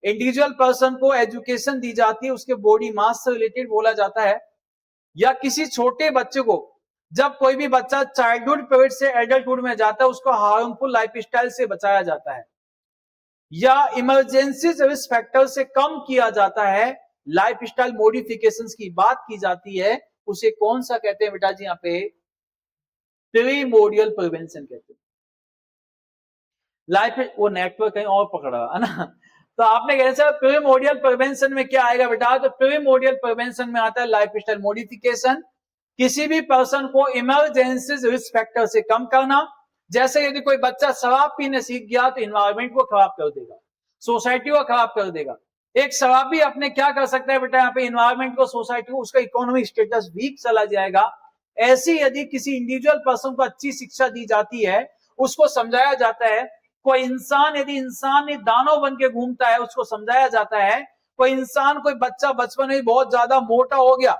इंडिविजुअल पर्सन को एजुकेशन दी जाती है, उसके बॉडी मास से रिलेटेड बोला जाता है, या किसी छोटे बच्चे को, जब कोई भी बच्चा चाइल्डहुड पीरियड से एडल्टहुड में जाता है उसको हार्मफुल लाइफस्टाइल से बचाया जाता है, या इमरजेंसी रिस्क फैक्टर से कम किया जाता है, लाइफस्टाइल मॉडिफिकेशंस की बात की जाती है, उसे कौन सा कहते हैं बेटा जी, यहाँ पे प्रीमोडियल प्रिवेंशन कहते हैं। लाइफ वो नेटवर्क कहीं और पकड़ा है ना, तो आपने कैसे प्रीमोडियल प्रिवेंशन में क्या आएगा बेटा, तो प्रीमोडियल प्रिवेंशन में आता है लाइफस्टाइल मॉडिफिकेशन, किसी भी पर्सन को इमरजेंसी रिस्क फैक्टर से कम करना। जैसे यदि कोई बच्चा शराब पीने सीख गया तो इन्वायरमेंट को खराब कर देगा, सोसाइटी को खराब कर देगा। एक शराबी अपने क्या कर सकता है बेटा, यहाँ पे इन्वायरमेंट को, सोसाइटी को, उसका इकोनॉमिक स्टेटस वीक चला जाएगा। ऐसी यदि किसी इंडिविजुअल पर्सन को अच्छी शिक्षा दी जाती है, उसको समझाया जाता है, कोई इंसान यदि इंसान दानव बन के घूमता है उसको समझाया जाता है, कोई इंसान, कोई बच्चा बचपन में बहुत ज्यादा मोटा हो गया,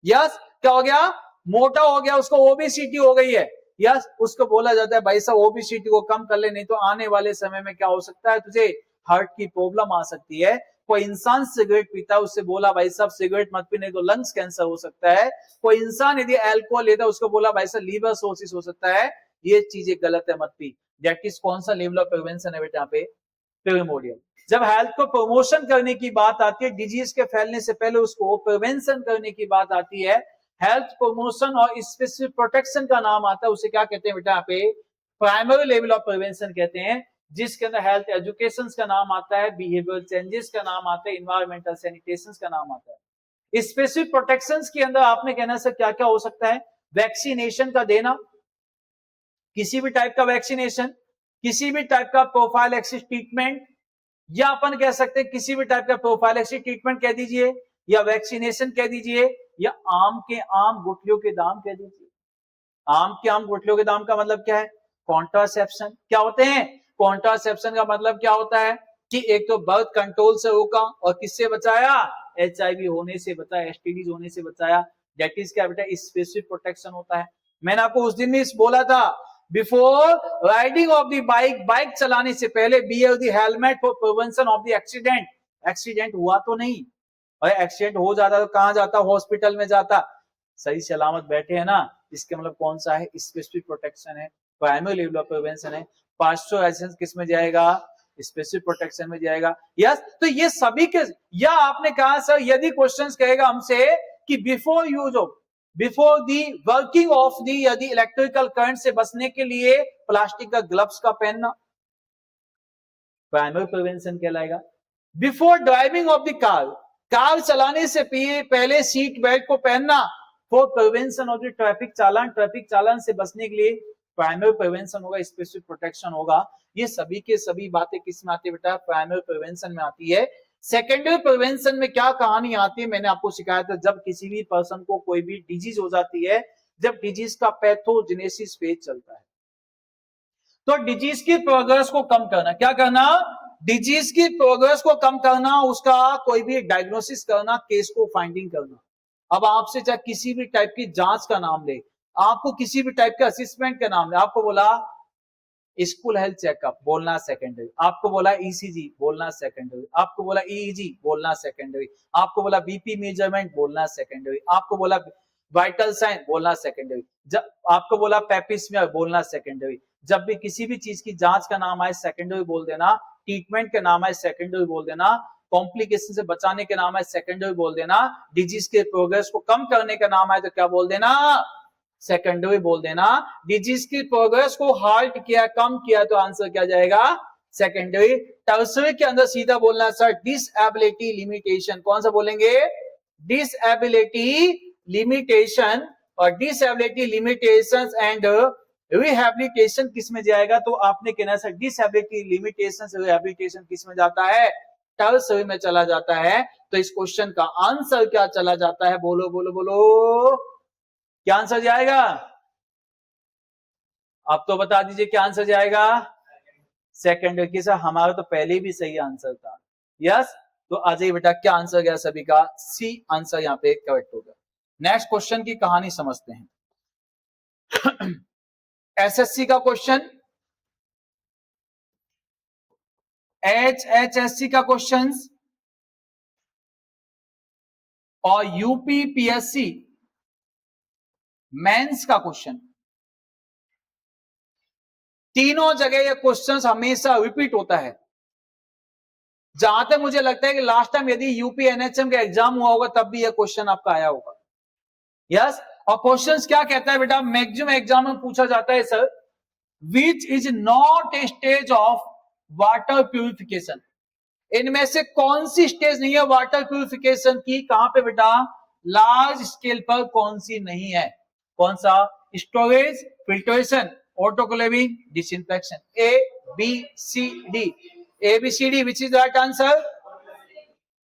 यस क्या हो गया, मोटा हो गया, उसको ओबेसिटी हो गई है, यस उसको बोला जाता है भाई साहब ओबेसिटी को कम कर ले, नहीं तो आने वाले समय में क्या हो सकता है, तुझे हार्ट की प्रॉब्लम आ सकती है। कोई इंसान सिगरेट पीता है, उससे बोला भाई साहब सिगरेट मत पी नहीं तो लंग्स कैंसर हो सकता है। कोई इंसान यदि अल्कोहल लेता है उसको बोला भाई साहब लीवर सोसिस हो सकता है। ये चीजें गलत है, मत पी। दैट इज कौन सा लेवल ऑफ प्रिवेंशन है बेटा यहाँ पे, प्रिमोडियल। जब हेल्थ को प्रमोशन करने की बात आती है, डिजीज के फैलने से पहले उसको प्रिवेंशन करने की बात आती है, हेल्थ प्रमोशन और स्पेसिफिक प्रोटेक्शन का नाम आता है, उसे क्या कहते हैं बेटा यहाँ पे, प्राइमरी लेवल ऑफ प्रिवेंशन कहते हैं, जिसके अंदर हेल्थ एजुकेशन का नाम आता है, बिहेवियर चेंजेस का नाम आता है, इन्वायरमेंटल सैनिटेशन का नाम आता है। स्पेसिफिक प्रोटेक्शन के अंदर आपने कहना सर क्या क्या हो सकता है, वैक्सीनेशन का देना, किसी भी टाइप का वैक्सीनेशन, किसी भी टाइप का प्रोफाइलैक्सिस ट्रीटमेंट, या अपन कह सकते हैं किसी भी टाइप का प्रोफाइलैक्सिस ट्रीटमेंट कह दीजिए, या वैक्सीनेशन कह दीजिए, या आम के आम गुठलियों के दाम कह दीजिए। आम के आम गुठलियों के दाम का मतलब क्या है, कॉन्ट्रासेप्शन। क्या होते हैं कॉन्ट्रासेप्शन का मतलब क्या होता है कि एक तो बर्थ कंट्रोल से रोका और किससे बचाया, HIV होने से बचाया, STDs होने से बचाया, दैट इज क्या बेटा, स्पेसिफिक प्रोटेक्शन होता है। मैंने आपको उस दिन भी बोला था, before riding of the bike, bike चलाने से पहले bear the helmet for prevention of the accident. Accident हुआ तो नहीं, और एक्सीडेंट हो जाता तो कहां जाता, हॉस्पिटल में जाता, सही सलामत बैठे हैं ना, इसके मतलब कौन सा है, स्पेसिफिक प्रोटेक्शन है, प्राइमरी लेवल ऑफ प्रिवेंशन है। पास्चुराइजेशन किस में जाएगा, स्पेसिफिक प्रोटेक्शन में जाएगा। यस, तो ये सभी के, या आपने कहा सर यदि क्वेश्चंस कहेगा हमसे कि before use of, before the working of the, यदि इलेक्ट्रिकल करंट से बचने के लिए प्लास्टिक का ग्लव्स का पहनना, प्राइमरी प्रिवेंशन कहलाएगा। Before driving of the car, car चलाने से पहले सीट बेल्ट को पहनना, for prevention of the traffic challan, traffic challan से बचने के लिए प्राइमरी प्रिवेंशन होगा, स्पेसिफिक प्रोटेक्शन होगा। ये सभी के सभी बातें किस में आती है बेटा, प्राइमरी प्रिवेंशन में आती है। सेकेंडरी प्रिवेंशन में क्या कहानी आती है, मैंने आपको सिखाया था, जब किसी भी पर्सन को कोई भी डिजीज हो जाती है, जब डिजीज का पैथोजेनेसिस फेज चलता है, तो डिजीज की प्रोग्रेस को कम करना, क्या करना, डिजीज की प्रोग्रेस को कम करना, उसका कोई भी डायग्नोसिस करना, केस को फाइंडिंग करना। अब आपसे चाहे किसी भी टाइप की जांच का नाम ले, आपको किसी भी टाइप के असेसमेंट का नाम ले, आपको बोला स्कूल हेल्थ चेकअप, बोलना सेकेंडरी, आपको बोला ECG, बोलना सेकेंडरी, आपको बोला EEG, बोलना सेकेंडरी, आपको बोला BP मेजरमेंट, बोलना सेकेंडरी, आपको बोला वाइटल साइन, बोलना सेकेंडरी, जब आपको बोला पेपिस्मियर, बोलना सेकेंडरी। जब भी किसी भी चीज की जांच का नाम आए सेकेंडरी बोल देना, ट्रीटमेंट के नाम आए सेकेंडरी बोल देना, कॉम्प्लिकेशन से बचाने के नाम आए सेकेंडरी बोल देना, डिजीज के प्रोग्रेस को कम करने का नाम आए तो क्या बोल देना, सेकेंडरी बोल देना। डिजीज की प्रोग्रेस को हाल्ट किया, कम किया, तो आंसर क्या जाएगा, सेकेंडरी। टर्सरी के अंदर सीधा बोलना सर डिसएबिलिटी लिमिटेशन, कौन सा बोलेंगे, डिसएबिलिटी लिमिटेशन, और डिसएबिलिटी लिमिटेशंस एंड रिहैबिलिटेशन किस में जाएगा, तो आपने कहना सर डिसएबिलिटी लिमिटेशन से रिहैबिलिटेशन किस में जाता है, टर्सरी में चला जाता है। तो इस क्वेश्चन का आंसर क्या चला जाता है, बोलो बोलो बोलो, क्या आंसर जाएगा, आप तो बता दीजिए क्या आंसर जाएगा, सेकंड। कि सर हमारा तो पहले भी सही आंसर था, यस। तो आ जाइए बेटा, क्या आंसर गया सभी का, सी आंसर यहाँ पे करेक्ट होगा। नेक्स्ट क्वेश्चन की कहानी समझते हैं। SSC का क्वेश्चन, HHSC का क्वेश्चन और UPPSC मेंस का क्वेश्चन, तीनों जगह ये क्वेश्चंस हमेशा रिपीट होता है। जहां तक मुझे लगता है कि लास्ट टाइम यदि यूपी NHM का एग्जाम हुआ होगा तब भी ये क्वेश्चन आपका आया होगा, यस। और क्वेश्चंस क्या कहता है बेटा, मैक्सिमम एग्जाम में पूछा जाता है sir, which is not a stage of water purification, इनमें से कौन सी स्टेज नहीं है वाटर प्यूरिफिकेशन की, कहां पे बेटा, लार्ज स्केल पर कौन सी नहीं है, कौन सा, storage, filtration, autoclaving, disinfection, ABCD, ABCD, which is right answer,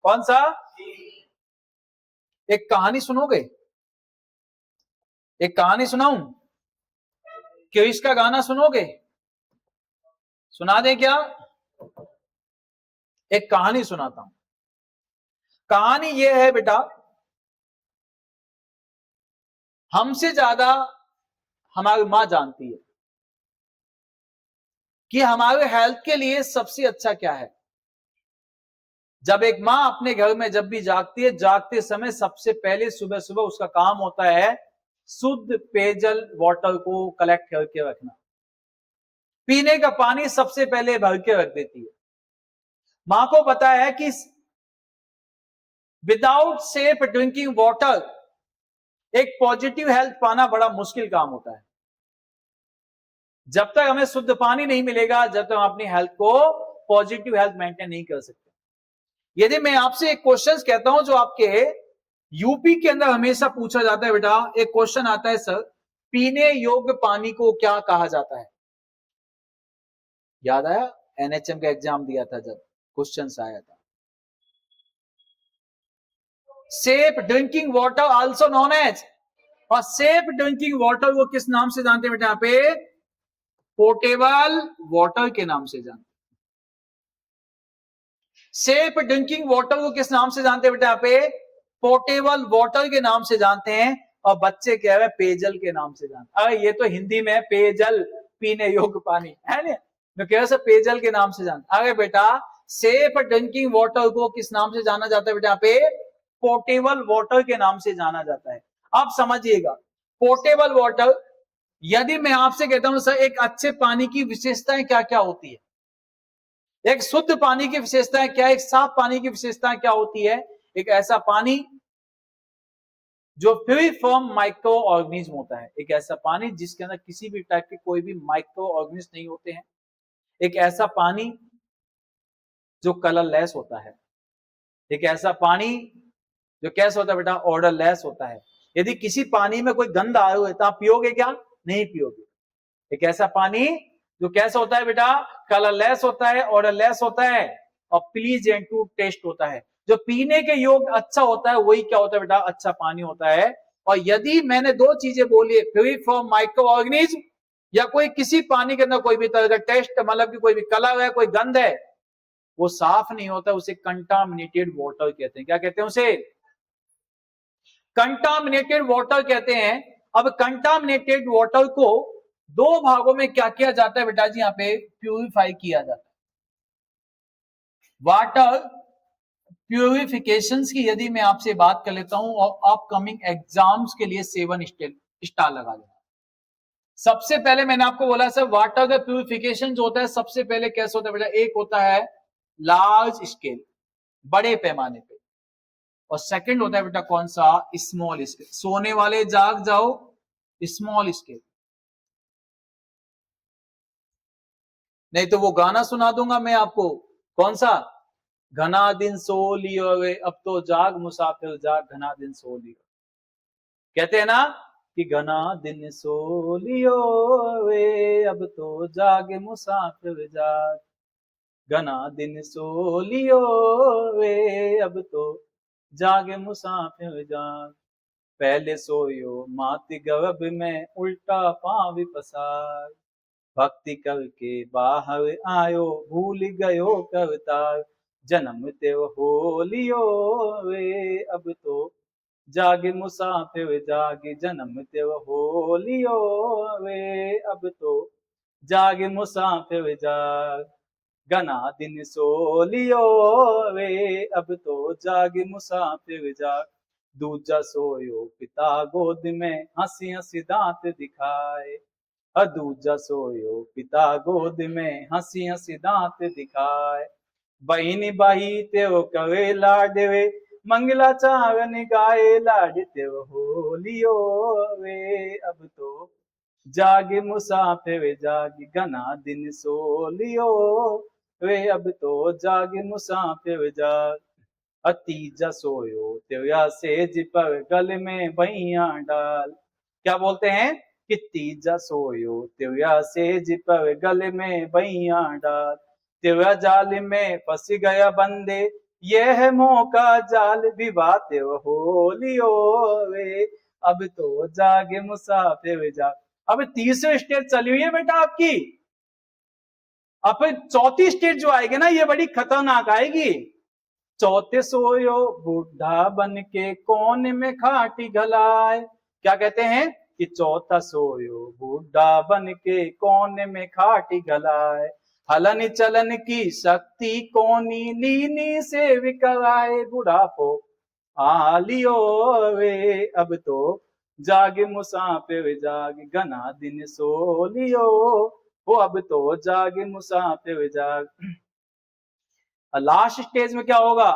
कौन सा। एक कहानी सुनोगे, एक कहानी सुनाऊं, क्रिश का गाना सुनोगे, सुना दें क्या, एक कहानी सुनाता हूं। कहानी यह है बेटा, हमसे ज्यादा हमारी मां जानती है कि हमारे हेल्थ के लिए सबसे अच्छा क्या है। जब एक मां अपने घर में जब भी जागती है, जागते समय सबसे पहले सुबह सुबह उसका काम होता है शुद्ध पेयजल वाटर को कलेक्ट करके रखना, पीने का पानी सबसे पहले भर के रख देती है। मां को पता है कि विदाउट सेफ ड्रिंकिंग वाटर एक पॉजिटिव हेल्थ पाना बड़ा मुश्किल काम होता है। जब तक हमें शुद्ध पानी नहीं मिलेगा, जब तक हम अपनी हेल्थ को पॉजिटिव हेल्थ मेंटेन नहीं कर सकते। यदि मैं आपसे एक क्वेश्चन कहता हूं जो आपके यूपी के अंदर हमेशा पूछा जाता है, बेटा एक क्वेश्चन आता है, सर पीने योग्य पानी को क्या कहा जाता है? याद आया? एनएचएम का एग्जाम दिया था जब क्वेश्चन आया था। Safe drinking water also known as, और सेफ ड्रिंकिंग वाटर वो किस नाम से जानते हैं बेटा? यहाँ पे पोर्टेबल वाटर के नाम से जानते हैं। सेफ ड्रिंकिंग वाटर को किस नाम से जानते हैं बेटा? यहाँ पे पोर्टेबल वाटर के नाम से जानते हैं। और बच्चे क्या है? पेयजल के नाम से जानते हैं। अरे ये तो हिंदी में पेयजल, पीने योग्य पानी है ना, मैं कह रहा पेयजल के नाम से जानते। अरे बेटा सेफ ड्रिंकिंग वाटर को किस नाम से जाना जाता है बेटा? यहाँ पे पोर्टेबल वाटर के नाम से जाना जाता है। आप समझिएगा, पोर्टेबल वाटर, यदि मैं आपसे कहता हूं सर एक अच्छे पानी की विशेषताएं क्या क्या होती है, एक शुद्ध पानी की विशेषताएं क्या, एक साफ पानी की विशेषताएं क्या होती है? एक ऐसा पानी जो फ्री फ्रॉम माइक्रो ऑर्गेनिज्म होता है, एक ऐसा पानी जिसके अंदर किसी भी टाइप के कोई भी माइक्रो ऑर्गेनिज्म नहीं होते हैं, एक ऐसा पानी जो कलरलेस होता है, एक ऐसा पानी जो कैसा होता है बेटा? ऑर्डरलेस होता है। यदि किसी पानी में कोई गंध आए हुए तो आप पियोगे क्या? नहीं पियोगे। एक ऐसा पानी जो कैसा होता है बेटा? कलरलेस होता है, ऑर्डरलेस होता है और प्लीजेंट टू टेस्ट होता है। जो पीने के योग्य अच्छा होता है वही क्या होता है बेटा? अच्छा पानी होता है। और यदि मैंने दो चीजें बोली है, फ्री फ्रॉम माइक्रो ऑर्गेनिज्म या कोई किसी पानी के अंदर कोई भी तरह का टेस्ट, मतलब कि कोई भी कलर है, कोई गंध है, वो साफ नहीं होता, उसे कंटामिनेटेड वाटर कहते हैं। क्या कहते हैं उसे? कंटामिनेटेड वाटर कहते हैं। अब कंटामिनेटेड वाटर को दो भागों में क्या किया जाता है बेटा जी? यहाँ पे प्यूरिफाई किया जाता है। वाटर प्यूरिफिकेशन की यदि मैं आपसे बात कर लेता हूं और अपकमिंग एग्जाम्स के लिए 7 स्टार लगा देता। सबसे पहले मैंने आपको बोला सर वाटर का प्यूरिफिकेशन जो होता है सबसे पहले कैसे होता है बेटा? एक होता है लार्ज स्केल, बड़े पैमाने पे, और सेकंड होता है बेटा कौन सा? Small scale. सोने वाले जाग जाओ, स्मॉल स्केल। नहीं तो वो गाना सुना दूंगा मैं आपको, कौन सा? घना दिन सो लियो वे अब तो जाग मुसाफिर जाग, घना दिन सो लियो। कहते हैं ना कि घना दिन सो लियो वे अब तो जाग मुसाफिर जाग, घना दिन सो लियो वे अब तो जागे मुसाफिर जाग, पहले सोयो मात गर्भ में उल्टा पांव पसार, भक्ति करके बाहर आयो भूल गयो करतार, जन्म तेव हो लियो वे अब तो जागे मुसाफिर जागे, जन्म तेव हो लियो वे अब तो जागे मुसाफिर जाग, घना दिन सो लियो वे अब तो जागे मुसाफिर जाग, दूजा सोयो पिता गोद में हंसी हंसी दांत दिखाए, दूजा सोयो पिता गोद में हंसी हंसी दांत दिखाए, बहिनी बाही तेव कवे लाडवे मंगला चावन गाए, लाड तेव हो लियो वे अब तो जागे मुसाफिर जागे, घना दिन सो लियो वे अब तो जागे मुसाफिर जाग, तीजा सोयो तेरा सेज पर गल में भैया डाल। क्या बोलते हैं कि तीजा सोयो तेरा सेज पर गल में भैया डाल, तेरा जाल में फंस गया बंदे यह है मौका जाल, विवाह तेव हो लियो वे अब तो जागे मुसाफिर जाग। अब तीसरी स्टेज चली हुई है बेटा आपकी, अब चौथी स्टेज जो आएगी ना ये बड़ी खतरनाक आएगी। चौथे सोयो बुढ़ा बन के कोने में खाटी गलाए, क्या कहते हैं कि चौथा सोयो बुढ़ा बन के कोने में खाटी गलाए, हलन चलन की शक्ति कोनी लीनी से विकराए, बुढ़ापो आ लियो वे अब तो जागे मुसाफिर जागे, घना दिन सो लियो वो अब तो जागे मुसाफिर जाग। और लास्ट स्टेज में क्या होगा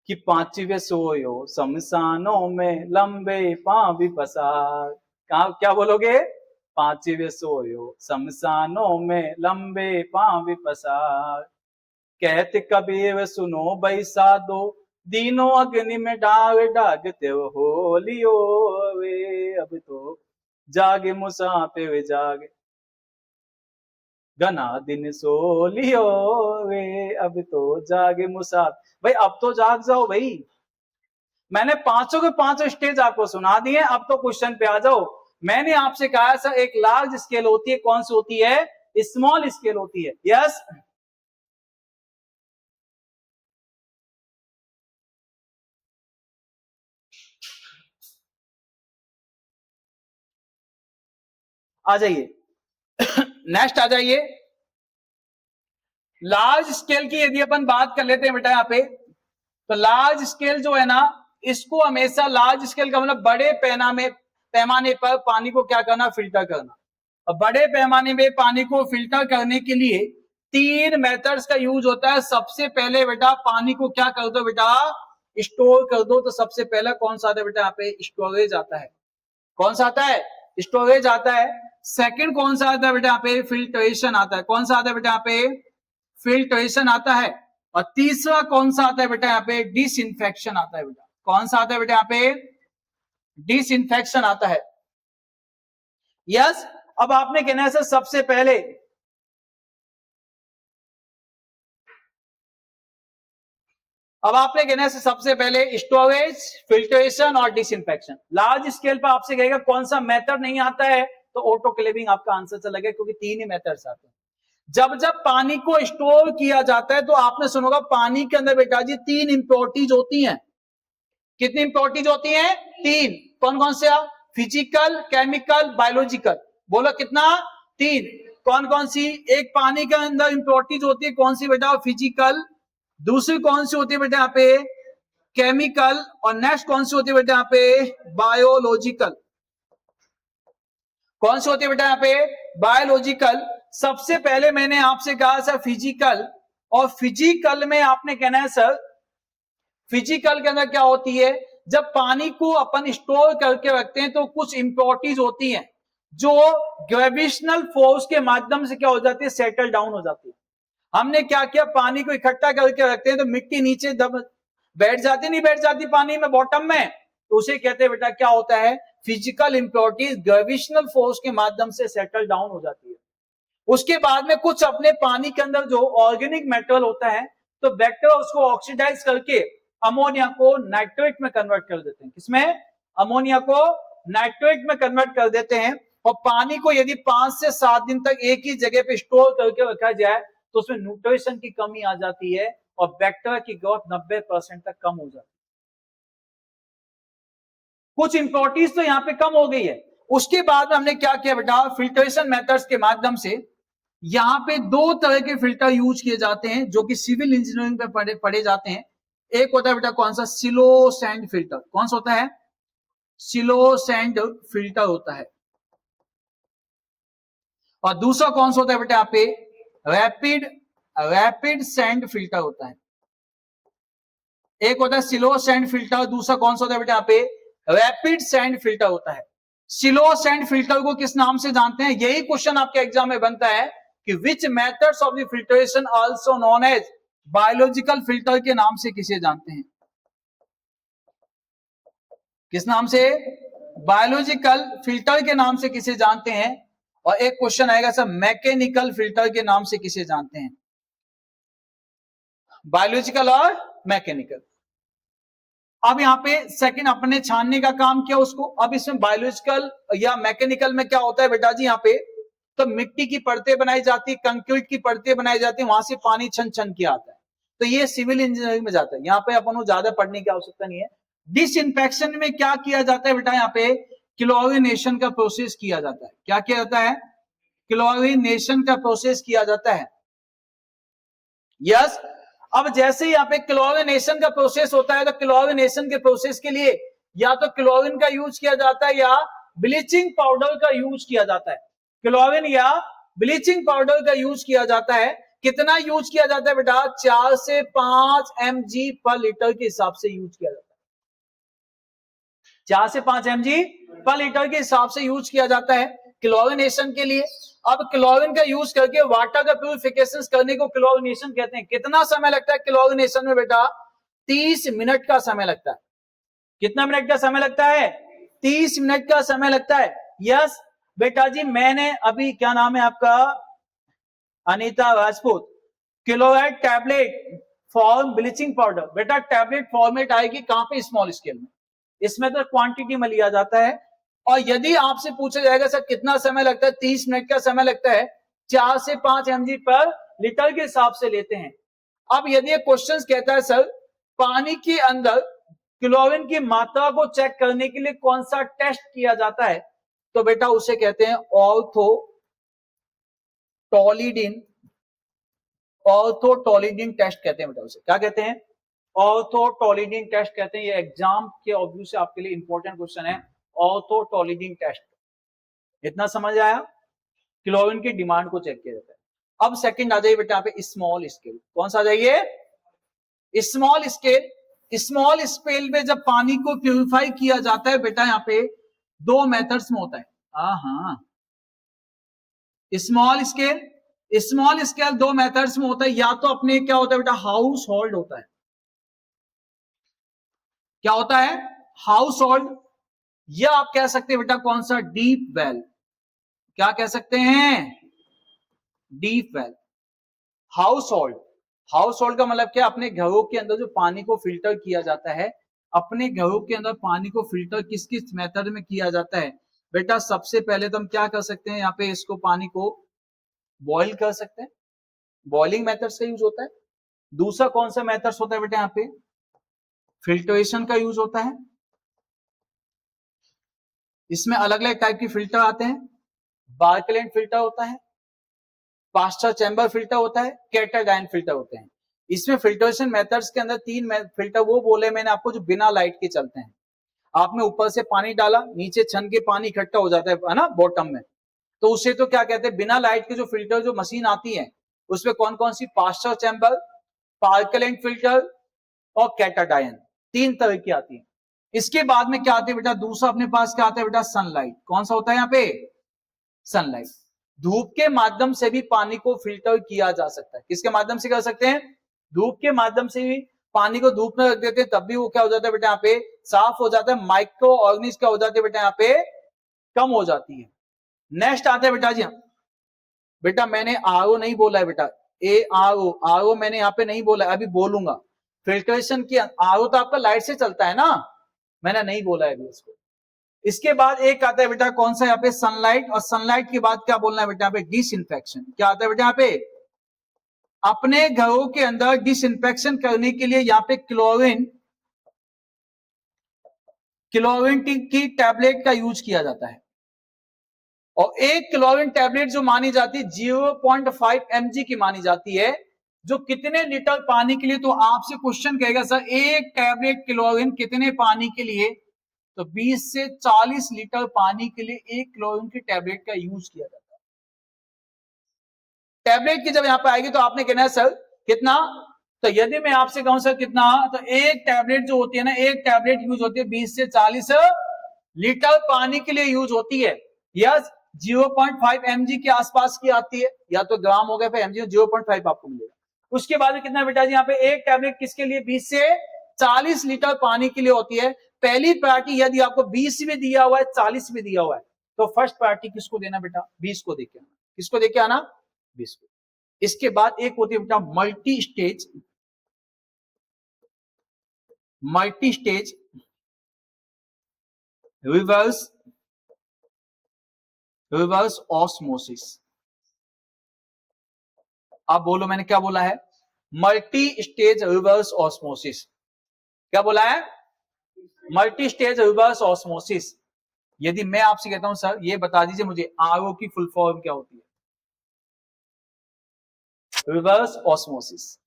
कि पांचवे सोयो शमशानों में लंबे पांव पसार। क्या बोलोगे? पांचवे सोयो शमशानों में लंबे पांव पसार। कहते कबीर सुनो भाई साधो दीनों अग्नि में डाग डागते हो लियो वे। अब तो जागे मुसाफिर जागे घना दिन सो लियो वे। अब तो जागे मुसाफिर। भाई अब तो जाग जाओ भाई। मैंने पांचों के पांचों स्टेज आपको सुना दिए। अब तो क्वेश्चन पे आ जाओ। मैंने आपसे कहा सर एक लार्ज स्केल होती है, कौन सी होती है? स्मॉल स्केल होती है। यस, आ जाइए नेक्स्ट आ जाइए। लार्ज स्केल की यदि अपन बात कर लेते हैं बेटा यहाँ पे, तो लार्ज स्केल जो है ना, इसको हमेशा लार्ज स्केल का मतलब बड़े पैमाने पर पानी को क्या करना? फिल्टर करना। और बड़े पैमाने में पानी को फिल्टर करने के लिए 3 मेथड्स का यूज होता है। सबसे पहले बेटा पानी को क्या कर दो बेटा? स्टोर कर दो। तो सबसे पहला कौन सा आता है बेटा? यहाँ पे स्टोरेज आता है। कौन सा आता है? स्टोरेज आता है। सेकंड कौन सा आता है बेटा? यहाँ पे फिल्ट्रेशन आता है। कौन सा आता है बेटा? यहाँ पे फिल्ट्रेशन आता है। और तीसरा कौन सा आता है बेटा? यहाँ पे डिसइंफेक्शन आता है बेटा। कौन सा आता है बेटा? यहाँ पे डिसइंफेक्शन आता है। यस, अब आपने कहना है सर सबसे पहले सबसे पहले स्टोरेज, फिल्ट्रेशन और डिसइंफेक्शन। लार्ज स्केल पर आपसे कहेगा कौन सा मेथड नहीं आता है, तो ऑटोक्लेविंग आपका आंसर चला गया, क्योंकि 3 ही मेथड्स आते हैं। जब पानी को स्टोर किया जाता है तो आपने सुनोगा पानी के अंदर बेटा जी 3 इंप्योरिटीज होती हैं। कितनी इंप्योरिटीज होती हैं? 3। कौन कौन से? Physical, chemical, biological. बोलो कितना? 3। कौन कौन सी? एक पानी के अंदर इंप्योरिटीज होती है, कौन सी बेटा? फिजिकल। दूसरी कौन सी होती है बेटा? यहाँ पे केमिकल। और नेक्स्ट कौन सी होती है बेटा? यहाँ पे बायोलॉजिकल। कौन सी होती है बेटा? यहाँ पे बायोलॉजिकल। सबसे पहले मैंने आपसे कहा सर फिजिकल, और फिजिकल में आपने कहना है सर फिजिकल के अंदर क्या होती है? जब पानी को अपन स्टोर करके रखते हैं तो कुछ इंप्योरिटीज होती हैं जो ग्रेविटेशनल फोर्स के माध्यम से क्या हो जाती है? सेटल डाउन हो जाती है। हमने क्या किया? पानी को इकट्ठा करके रखते हैं तो मिट्टी नीचे दब बैठ जाती, नहीं बैठ जाती पानी में बॉटम में, तो उसे कहते हैं बेटा क्या होता है? फिजिकल इंप्योरिटीज ग्रेविटेशनल फोर्स के माध्यम से सेटल डाउन हो जाती है। उसके बाद में कुछ अपने पानी के अंदर जो ऑर्गेनिक मेटेरियल होता है, तो बैक्टीरिया उसको ऑक्सीडाइज करके अमोनिया को नाइट्रेट में कन्वर्ट कर देते हैं। किसमें? अमोनिया को नाइट्रेट में कन्वर्ट कर देते हैं। और पानी को यदि 5 से 7 दिन तक एक ही जगह पे स्टोर करके रखा जाए तो उसमें न्यूट्रिशन की कमी आ जाती है और बैक्टीरिया की ग्रोथ 90% तक कम हो जाती है। कुछ इंप्योरिटीज तो यहाँ पे कम हो गई है। उसके बाद हमने क्या किया बेटा? फिल्ट्रेशन मेथड्स के माध्यम से यहाँ पे 2 तरह के फिल्टर यूज किए जाते हैं जो कि सिविल इंजीनियरिंग पे पढ़े जाते हैं। एक होता है बेटा कौन सा? सिलो सैंड फिल्टर। कौन सा होता है? सिलो सैंड फिल्टर होता है। और दूसरा कौन सा होता है बेटा? यहाँ पे रैपिड सैंड फिल्टर होता है। एक होता है सिलो सैंड फिल्टर, दूसरा कौन सा होता है बेटा? यहाँ पे रैपिड सैंड फिल्टर होता है। सिलो सैंड फिल्टर को किस नाम से जानते हैं? यही क्वेश्चन आपके एग्जाम में बनता है कि which methods of the filtration also known as biological filter के नाम से किसे जानते हैं? किस नाम से? बायोलॉजिकल फिल्टर के नाम से किसे जानते हैं? और एक क्वेश्चन आएगा सर मैकेनिकल फिल्टर के नाम से किसे जानते हैं? बायोलॉजिकल और मैकेनिकल। अब यहाँ पे सेकंड अपने छानने का काम किया उसको। अब इसमें बायोलॉजिकल या मैकेनिकल में क्या होता है बेटा जी? यहाँ पे तो मिट्टी की परतें बनाई जाती है, कंक्रीट की परतें बनाई जाती है, वहां से पानी छन छन के आता है। तो ये सिविल इंजीनियरिंग में जाता है। यहाँ पे अपन को ज्यादा पढ़ने की आवश्यकता नहीं है। डिसइंफेक्शन में क्या किया जाता है बेटा? यहाँ पे क्लोरिनेशन का प्रोसेस किया जाता है। क्या किया जाता है? क्लोरिनेशन का प्रोसेस किया जाता है। यस। अब जैसे ही यहाँ पे क्लोरिनेशन का प्रोसेस होता है तो क्लोरिनेशन के प्रोसेस के लिए या तो क्लोरीन का यूज किया जाता है या ब्लीचिंग पाउडर का यूज किया जाता है। क्लोरीन या ब्लीचिंग पाउडर का यूज किया जाता है। कितना यूज किया जाता है बेटा? 4 से 5 mg पर लीटर के हिसाब से यूज किया जाता है। 4 से 5 mg पर लीटर के हिसाब से यूज किया जाता है क्लोरिनेशन के लिए। अब क्लोरीन का यूज करके वाटर का प्यूरिफिकेशन करने को क्लोरिनेशन कहते हैं। कितना समय लगता है क्लोरिनेशन में बेटा? 30 मिनट का समय लगता है। कितना मिनट का समय लगता है? 30 मिनट का समय लगता है। यस बेटा जी, मैंने अभी, क्या नाम है आपका? Anita Rajput, chloride tablet form bleaching powder. बेटा टैबलेट फॉर्मेट आएगी कहां पे? स्मॉल स्केल में। इसमें तो क्वांटिटी में लिया जाता है। और यदि आपसे पूछा जाएगा सर कितना समय लगता है? 30 मिनट का समय लगता है। 4 से 5 mg पर लीटर के हिसाब से लेते हैं। अब यदि क्वेश्चन कहता है सर पानी के अंदर क्लोरीन की मात्रा को चेक करने के लिए कौन सा टेस्ट किया जाता है, तो बेटा उसे कहते हैं ऑर्थोटोलिडिन। ऑर्थोटोलिडिन टेस्ट कहते हैं बेटा। उसे क्या कहते हैं? ऑर्थोटोलिडिन टेस्ट कहते हैं। ये एग्जाम के ऑब्वियसली से आपके लिए इंपॉर्टेंट क्वेश्चन है, ऑर्थोटोलिडिन टेस्ट। इतना समझ आया? क्लोरीन की डिमांड को चेक किया जाता है। अब सेकंड आ जाइए बेटा यहाँ पे स्मॉल स्केल। कौन सा आ जाइए? Small scale. स्मॉल स्केल में जब पानी को प्यूरिफाई किया जाता है बेटा, यहाँ पे 2 मेथड्स में होता है। स्मॉल स्केल 2 मेथड्स में होता है। या तो अपने क्या होता है बेटा? हाउस होल्ड होता है। क्या होता है? House hold. या आप कह सकते हैं बेटा कौन सा? Deep well. क्या कह सकते हैं? Deep well. हाउस होल्ड का मतलब क्या? अपने घरों के अंदर जो पानी को फिल्टर किया जाता है, अपने घरों के अंदर पानी को फिल्टर किस किस मेथड में किया जाता है बेटा? सबसे पहले तो हम क्या कर सकते हैं, यहाँ पे इसको पानी को बॉईल कर सकते हैं, बॉइलिंग मेथड से यूज होता है। दूसरा कौन सा मेथड होता है बेटा? यहाँ पे फिल्ट्रेशन का यूज होता है। इसमें अलग अलग टाइप के फिल्टर आते हैं। बार्कलेट फिल्टर होता है, पास्चर चैम्बर फिल्टर होता है, कैटाडाइन फिल्टर होते हैं। इसमें फिल्ट्रेशन मेथड्स के अंदर 3 फिल्टर वो बोले मैंने आपको जो बिना लाइट के चलते हैं। आपने ऊपर से पानी डाला, नीचे छन के पानी इकट्ठा हो जाता है ना बॉटम में, तो उसे तो क्या कहते हैं? बिना लाइट के जो फिल्टर जो मशीन आती है उसमें कौन कौन सी? पास्चर चैम्बर, पार्कलेट फिल्टर और कैटाडाइन, 3 तरह की आती है। इसके बाद में क्या आती है बेटा? दूसरा अपने पास क्या आता है बेटा? सनलाइट। कौन सा होता है यहाँ पे? सनलाइट। धूप के माध्यम से भी पानी को फिल्टर किया जा सकता है। किसके माध्यम से कर सकते हैं? धूप के माध्यम से भी पानी को धूप में रख देते हैं, तब भी वो क्या हो जाता है बेटा? यहाँ पे साफ हो जाता है। माइक्रो ऑर्गेनिज्म क्या हो जाते हैं बेटा? यहाँ पे कम हो जाती है। नेक्स्ट आता है बेटा जी, बेटा मैंने आरओ नहीं बोला है बेटा, आरओ मैंने यहाँ पे नहीं बोला है, अभी बोलूंगा। फिल्ट्रेशन की आरओ तो आपका लाइट से चलता है ना, मैंने नहीं बोला है अभी इसको। इसके बाद एक आता है बेटा कौन सा? यहाँ पे सनलाइट। और सनलाइट के बाद क्या बोलना है बेटा? यहाँ पे डिसइंफेक्शन। क्या आता है बेटा? यहाँ पे अपने घरों के अंदर डिसइंफेक्शन करने के लिए यहाँ पे क्लोरीन की टैबलेट का यूज किया जाता है। और एक क्लोरीन टैबलेट जो मानी जाती है 0.5 mg की मानी जाती है, जो कितने लीटर पानी के लिए? तो आपसे क्वेश्चन कहेगा सर एक टैबलेट क्लोरीन कितने पानी के लिए? तो 20 से 40 लीटर पानी के लिए एक क्लोरीन की टैबलेट का यूज किया जाता है। टैबलेट की जब यहां पर आएगी तो आपने कहना है सर कितना? तो यदि मैं आपसे कहूं सर कितना, तो एक टैबलेट जो होती है ना, एक टैबलेट यूज होती है 20 से 40 लीटर पानी के लिए यूज होती है। यस, 0.5 mg के आसपास की आती है, या तो ग्राम हो गया फिर mg, 0.5 आपको मिलेगा। उसके बाद में कितना बेटा जी? यहाँ पे एक टैबलेट किसके लिए? 20 से 40 लीटर पानी के लिए होती है। पहली प्रायोरिटी यदि आपको 20 में दिया हुआ है, 40 में दिया हुआ है, तो फर्स्ट प्रायोरिटी किसको देना बेटा? 20 को देके आना। किसको देके आना? 20 को। इसके बाद एक होती है बेटा मल्टी स्टेज रिवर्स ऑस्मोसिस। आप बोलो मैंने क्या बोला है? Multi stage reverse osmosis. क्या बोला है? Multi stage reverse osmosis. यदि मैं आपसे कहता हूं सर ये बता दीजिए मुझे आरओ की फुल फॉर्म क्या होती है? Reverse osmosis.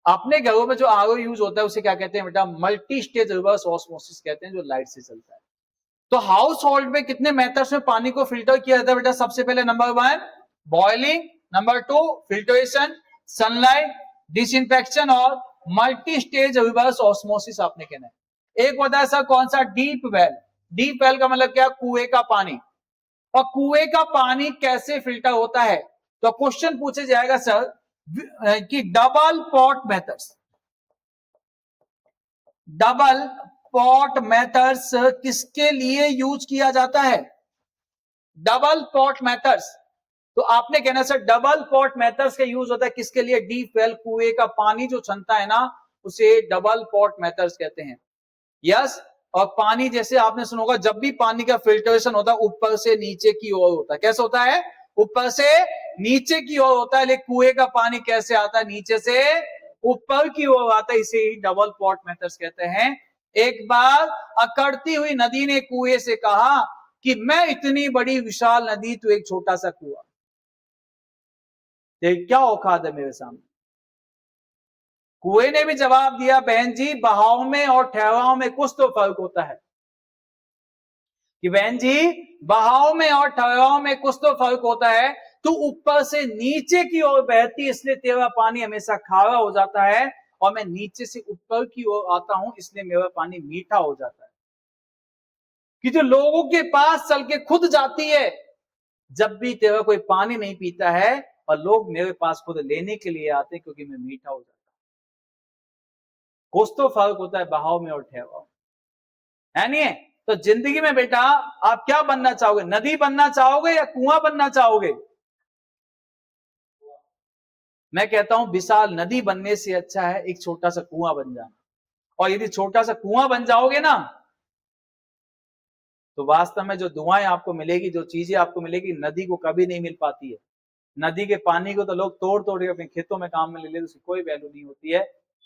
अपने घरों में जो आरओ यूज होता है उसे क्या कहते हैं बेटा? मल्टी स्टेज रिवर्स ऑस्मोसिस कहते हैं, जो लाइट से चलता है। तो हाउस होल्ड में कितने मेथड्स में पानी को फिल्टर किया जाता है बेटा? सबसे पहले number 1 boiling, number 2 filtration, sunlight, disinfection और मल्टी स्टेज रिवर्स ऑस्मोसिस आपने कहना है। एक होता है सर कौन सा, डीप वेल। डीप वेल का मतलब क्या, कुएं का पानी। और कुएं का पानी कैसे फिल्टर होता है, तो क्वेश्चन पूछे जाएगा सर कि double pot methods, double pot methods किसके लिए यूज किया जाता है, डबल पॉट मेथड्स। तो आपने कहना सर डबल पॉट मेथड्स का यूज होता है किसके लिए, डीप वेल, कुएं का पानी जो छनता है ना उसे डबल पॉट मेथड्स कहते हैं। यस, और पानी जैसे आपने सुना होगा जब भी पानी का फिल्ट्रेशन होता है ऊपर से नीचे की ओर होता है। कैसे होता है, ऊपर से नीचे की ओर होता है, लेकिन कुएं का पानी कैसे आता है, नीचे से ऊपर की ओर आता है, इसे ही डबल पॉट मेथड्स कहते हैं। एक बार अकड़ती हुई नदी ने कुएं से कहा कि मैं इतनी बड़ी विशाल नदी, तू एक छोटा सा कुआं, क्या औकात है मेरे सामने। कुएं ने भी जवाब दिया, बहन जी बहाव में और ठहराव में कुछ तो फर्क होता है, कि बहन जी बहाव में और ठहराव में कुछ तो फर्क होता है। तू ऊपर से नीचे की ओर बहती इसलिए तेरा पानी हमेशा खारा हो जाता है, और मैं नीचे से ऊपर की ओर आता हूं इसलिए मेरा पानी मीठा हो जाता है। कि जो लोगों के पास चल के खुद जाती है, जब भी तेरा कोई पानी नहीं पीता है और लोग मेरे पास खुद लेने के लिए आते हैं क्योंकि मैं मीठा हो जाता हूं। कुछ तो फर्क होता है बहाव में और ठहराव, है नहीं है? तो जिंदगी में बेटा आप क्या बनना चाहोगे, नदी बनना चाहोगे या कुआं बनना चाहोगे? मैं कहता हूं विशाल नदी बनने से अच्छा है एक छोटा सा कुआं बन जाना। और यदि छोटा सा कुआं बन जाओगे ना, तो वास्तव में जो दुआएं आपको मिलेगी, जो चीजें आपको मिलेगी, नदी को कभी नहीं मिल पाती है। नदी के पानी को तो लोग तोड़ तोड़ के अपने खेतों में काम में ले लेते, उसकी कोई वैल्यू नहीं होती है।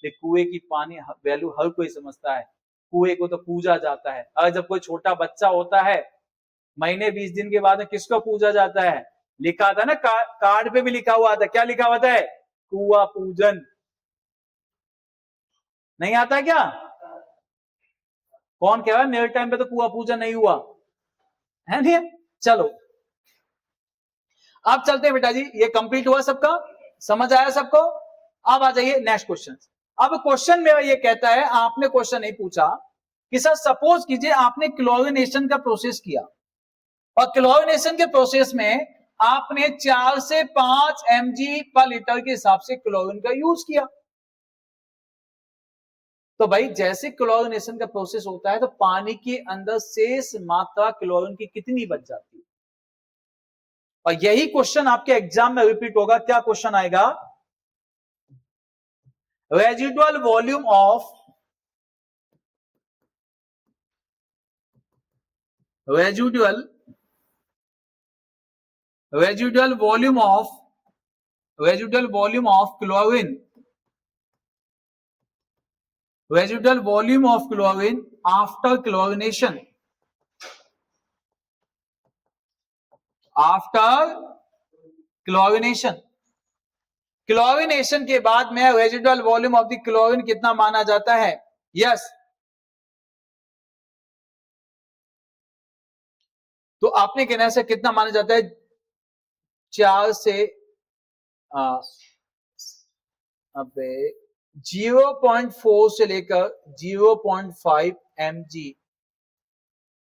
लेकिन कुएं की पानी वैल्यू हर कोई समझता है। कुएं को तो पूजा जाता है। अगर जब कोई छोटा बच्चा होता है, महीने 20 दिन के बाद में किसको पूजा जाता है, लिखा था ना कार्ड पे भी लिखा हुआ था, क्या लिखा हुआ था, कुआं पूजन। नहीं आता है क्या? कौन कह रहा है मेरे टाइम पे तो कुआं पूजन नहीं हुआ है? नहीं, चलो अब चलते हैं बेटा जी, ये कंप्लीट हुआ सबका, समझ आया सबको? अब आ जाइए नेक्स्ट क्वेश्चन। अब क्वेश्चन मेरा ये कहता है, आपने क्वेश्चन नहीं पूछा कि सर सपोज कीजिए आपने क्लोरिनेशन का प्रोसेस किया, और क्लोरिनेशन के प्रोसेस में आपने 4 से 5 mg पर लीटर के हिसाब से क्लोरीन का यूज किया। तो भाई जैसे क्लोरिनेशन का प्रोसेस होता है तो पानी के अंदर शेष मात्रा क्लोरीन की कितनी बच जाती है? और यही क्वेश्चन आपके एग्जाम में रिपीट होगा। क्या क्वेश्चन आएगा, residual volume of residual volume of chlorine, residual volume of chlorine after chlorination, after chlorination. Chlorination के बाद में residual volume of the chlorine कितना माना जाता है? यस, तो आपने कहना है कितना माना जाता है? 4 से 0.4 से लेकर 0.5 mg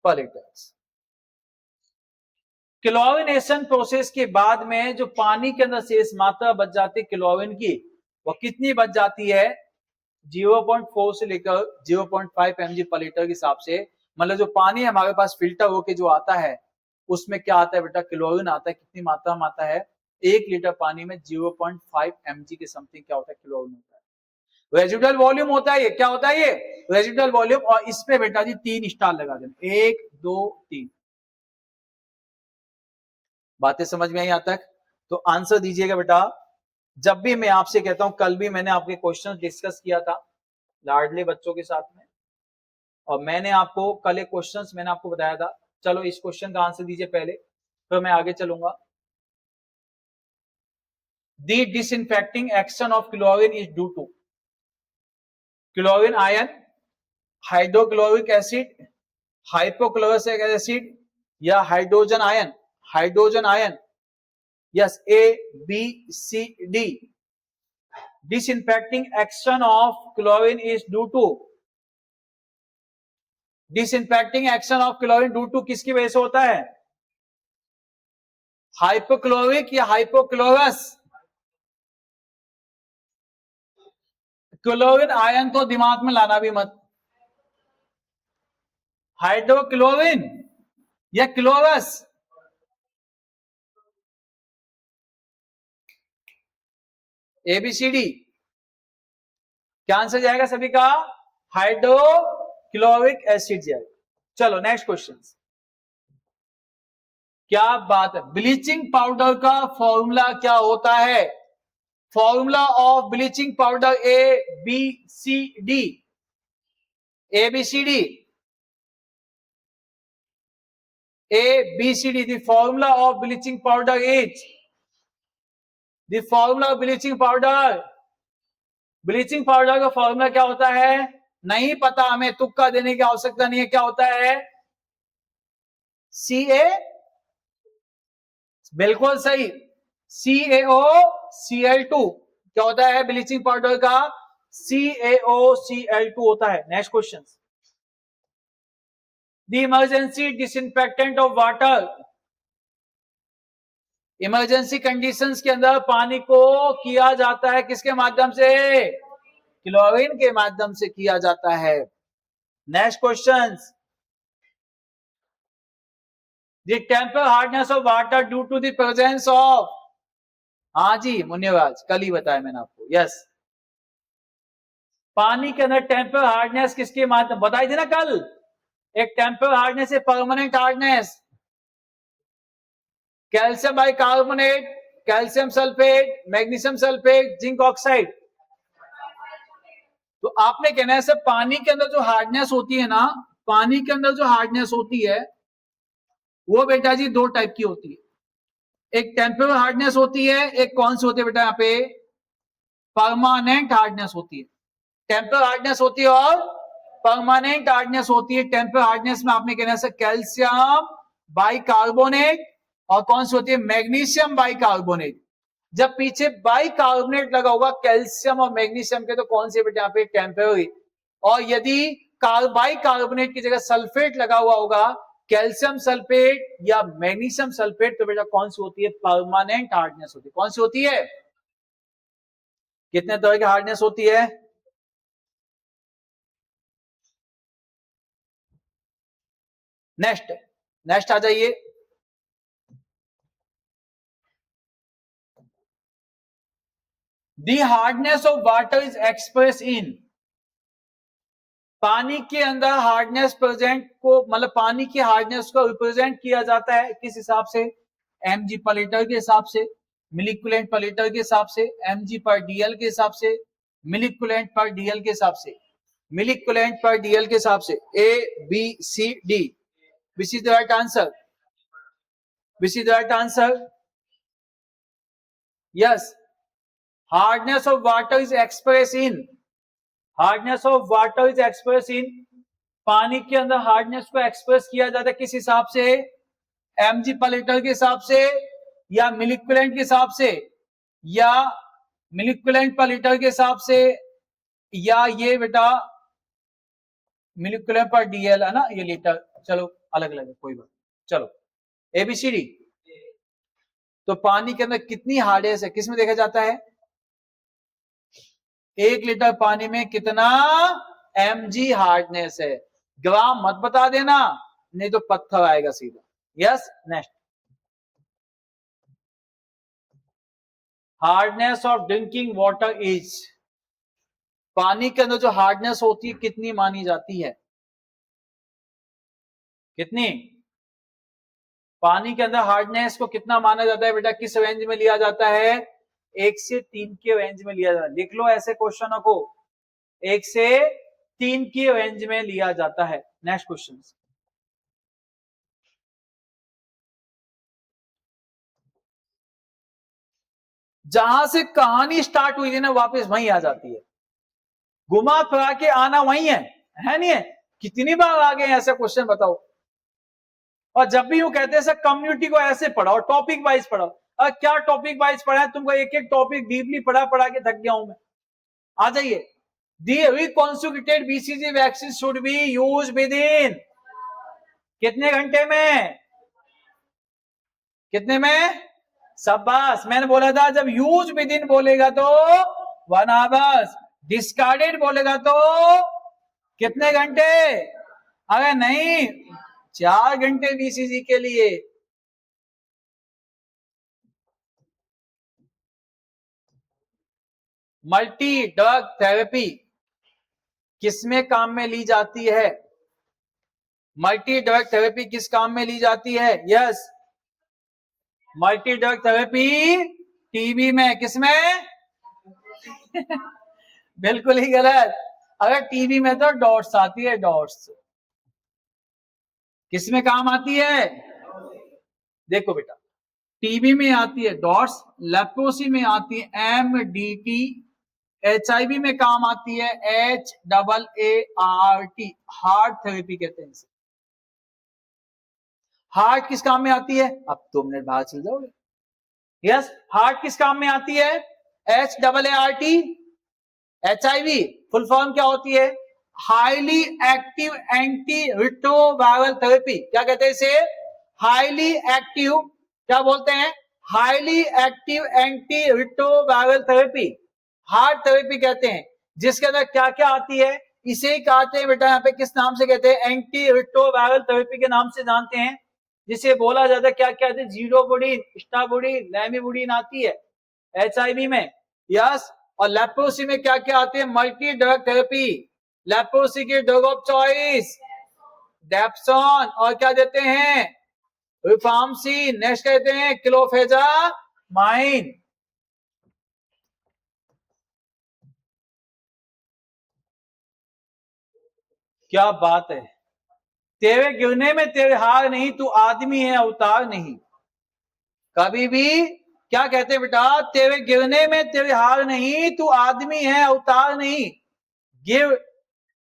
पर लीटर। क्लोरिनेशन प्रोसेस के बाद में जो पानी के अंदर शेष मात्रा बच जाती है क्लोरीन की, वो कितनी बच जाती है? 0.4 से लेकर 0.5 mg पर लीटर के हिसाब से। मतलब जो पानी हमारे पास फिल्टर होके जो आता है उसमें क्या आता है बेटा? क्लोरीन आता है। कितनी मात्रा में आता है? 1 लीटर पानी में 0.5 mg के समथिंग क्या होता है? क्लोरीन होता है। रेजिडुअल वॉल्यूम होता है ये, क्या होता है ये? Residual volume. और इस पे बेटा जी 3 स्टार लगा देना, 1 2 3। बातें समझ में आई यहां तक? तो आंसर दीजिएगा बेटा। जब भी मैं आपसे कहता हूं, कल भी मैंने आपके क्वेश्चन डिस्कस किया था लाडले बच्चों के साथ में, और मैंने आपको कल एक क्वेश्चन मैंने आपको बताया था। चलो इस क्वेश्चन का आंसर दीजिए पहले, फिर मैं आगे चलूंगा। The disinfecting action of chlorine is due to chlorine ion, hydrochloric acid, hypochloric acid, या hydrogen ion. Hydrogen ion yes, A, B, C, D. Disinfecting action of chlorine is due to, disinfecting action of chlorine due to किसकी वजह से होता है? Hypochloric या hypochlorous? Chlorine ion तो दिमाग में लाना भी मत। हाइड्रोक्लोरीन या क्लोरस? ABCD क्या आंसर जाएगा सभी का? हाइड्रोक्लोरिक एसिड जाएगा। चलो नेक्स्ट क्वेश्चन। क्या बात है, ब्लीचिंग पाउडर का फॉर्मूला क्या होता है? Formula of bleaching powder ABCD, ABCD, ABCD. The formula of bleaching powder is, the formula of bleaching powder, bleaching powder का फॉर्मूला क्या होता है? नहीं पता हमें, तुक्का देने की आवश्यकता नहीं है। क्या होता है? CA, बिल्कुल सही, CaOCl2। क्या होता है ब्लीचिंग पाउडर का? CaOCl2 होता है। Next question. The emergency disinfectant of water, emergency conditions के अंदर पानी को किया जाता है किसके माध्यम से? क्लोरीन के माध्यम से किया जाता है। Next question. The temperature hardness of water due to the presence of, हाँ जी मुन्नेबाज, कल ही बताया मैंने आपको। यस, पानी के अंदर टेम्परेचर हार्डनेस किसके माध्यम, बताई थी ना कल। एक टेम्परेचर हार्डनेस है permanent hardness, calcium bicarbonate, calcium sulphate, magnesium sulphate, zinc oxide. तो आपने कहना है सर पानी के अंदर जो हार्डनेस होती है ना, पानी के अंदर जो हार्डनेस होती है वो बेटा जी दो टाइप की होती है। एक टेम्परेचर हार्डनेस होती है, एक कौन सी होती है बेटा? यहाँ पे परमानेंट हार्डनेस होती है। टेम्परेचर हार्डनेस होती है और परमानेंट हार्डनेस होती है। टेम्परेचर हार्डनेस में आपने कहना है सर कैल्शियम बाइकार्बोनेट, और कौन सी होती है? Magnesium bicarbonate. जब पीछे बाइकार्बोनेट लगा होगा कैल्शियम और मैग्नीशियम के, तो कौन सी बेटा यहाँ पे? टेम्परेरी। और यदि बाइकार्बोनेट की जगह सल्फेट लगा हुआ होगा, कैल्शियम सल्फेट या मैग्नीशियम सल्फेट, तो बेटा कौन सी होती है? परमानेंट हार्डनेस होती है। कौन सी होती है? कितने तरह की हार्डनेस होती है? नेक्स्ट आ जाइए। The hardness of water is expressed in, पानी के अंदर हार्डनेस प्रेजेंट को, मतलब पानी की हार्डनेस को रिप्रेजेंट किया जाता है किस हिसाब से? mg पर लीटर के हिसाब से, मिलिकुलेंट पर लीटर के हिसाब से, mg पर dl के हिसाब से, मिलिकुलेंट पर dl के हिसाब से, मिलिकुलेंट पर dl के हिसाब से। ABCD, which is the right answer? Which is the right answer? Yes. Hardness of water is expressed in, hardness of water is express in, पानी के अंदर हार्डनेस को एक्सप्रेस किया जाता है किस हिसाब से? mg पर लीटर के हिसाब से, या मिलिकुलेंट के हिसाब से, या मिलिकुलेंट पर लीटर के हिसाब से, या ये बेटा मिलिकुलेंट पर dl है ना, ये लीटर। चलो अलग अलग है, कोई बात। चलो ABCD। तो पानी के अंदर कितनी हार्डनेस है किस में देखा जाता है? 1 लीटर पानी में कितना mg हार्डनेस है। ग्राम मत बता देना, नहीं तो पत्थर आएगा सीधा। Yes, next. Hardness of drinking water is, पानी के अंदर जो हार्डनेस होती है कितनी मानी जाती है? कितनी? पानी के अंदर हार्डनेस को कितना माना जाता है बेटा? किस रेंज में लिया जाता है? 1 से 3 के रेंज में लिया जाता है। लिख लो ऐसे क्वेश्चनों को, 1 से 3 की रेंज में लिया जाता है। Next question. जहां से कहानी स्टार्ट हुई थी ना, वापस वहीं आ जाती है। घुमा फिरा के आना वहीं है नहीं है? कितनी बार आ गए ऐसे क्वेश्चन बताओ। और जब भी यूं कहते हैं सर कम्युनिटी को ऐसे पढ़ाओ, टॉपिक वाइज पढ़ाओ, क्या टॉपिक वाइज पढ़ा है तुमको, एक एक टॉपिक डीपली पढ़ा के थक गया हूं मैं। आ जाइए। The reconstituted BCG vaccine should be used within कितने घंटे में, कितने में, शाबाश। मैंने बोला था जब यूज विद इन बोलेगा तो 1 आवर्स, डिस्कार्डेड बोलेगा तो कितने घंटे, अगर नहीं 4 घंटे बीसीजी के लिए। मल्टी ड्रग थेरेपी किसमें काम में ली जाती है, मल्टी ड्रग थेरेपी किस काम में ली जाती है, yes multi drug therapy TB में, किसमें बिल्कुल ही गलत। अगर टीबी में तो डॉट्स आती है, डॉट्स किसमें काम आती है, देखो बेटा टीबी में आती है डॉट्स, लेप्रोसी में आती है एमडीटी, एचआईवी में काम आती है HAART, हार्ट थेरेपी कहते हैं इसे। हार्ट किस काम में आती है, अब 2 मिनट बाहर चल जाओगे, यस हार्ट किस काम में आती है HAART, एचआईवी फुल फॉर्म क्या होती है, highly active anti retroviral therapy, क्या कहते हैं इसे, हाईली एक्टिव, क्या बोलते हैं, highly active anti retroviral therapy, heart therapy कहते हैं, जिसके अंदर क्या क्या आती है, इसे ही कहते हैं बेटा यहाँ पे किस नाम से कहते हैं, एंटी रिट्रोवायरल थेरेपी के नाम से जानते हैं, जिसे बोला जाता है क्या कहते हैं, जीरोबुडिन, स्टाबुडिन, लैमिबुडिन आती है एचआईवी में, यस। और लेप्रोसी में क्या क्या आते हैं, मल्टी ड्रग थेरेपी, लेप्रोसी की ड्रग ऑफ चॉइस डेप्सॉन, और क्या देते हैं रिफार्मसिन, नेक्स्ट कहते हैं क्लोफेजामाइन। क्या बात है, तेरे गिरने में तेरे हार नहीं, तू आदमी है अवतार नहीं। कभी भी क्या कहते हैं बेटा, तेरे गिरने में तेरे हार नहीं, तू आदमी है अवतार नहीं। गिर,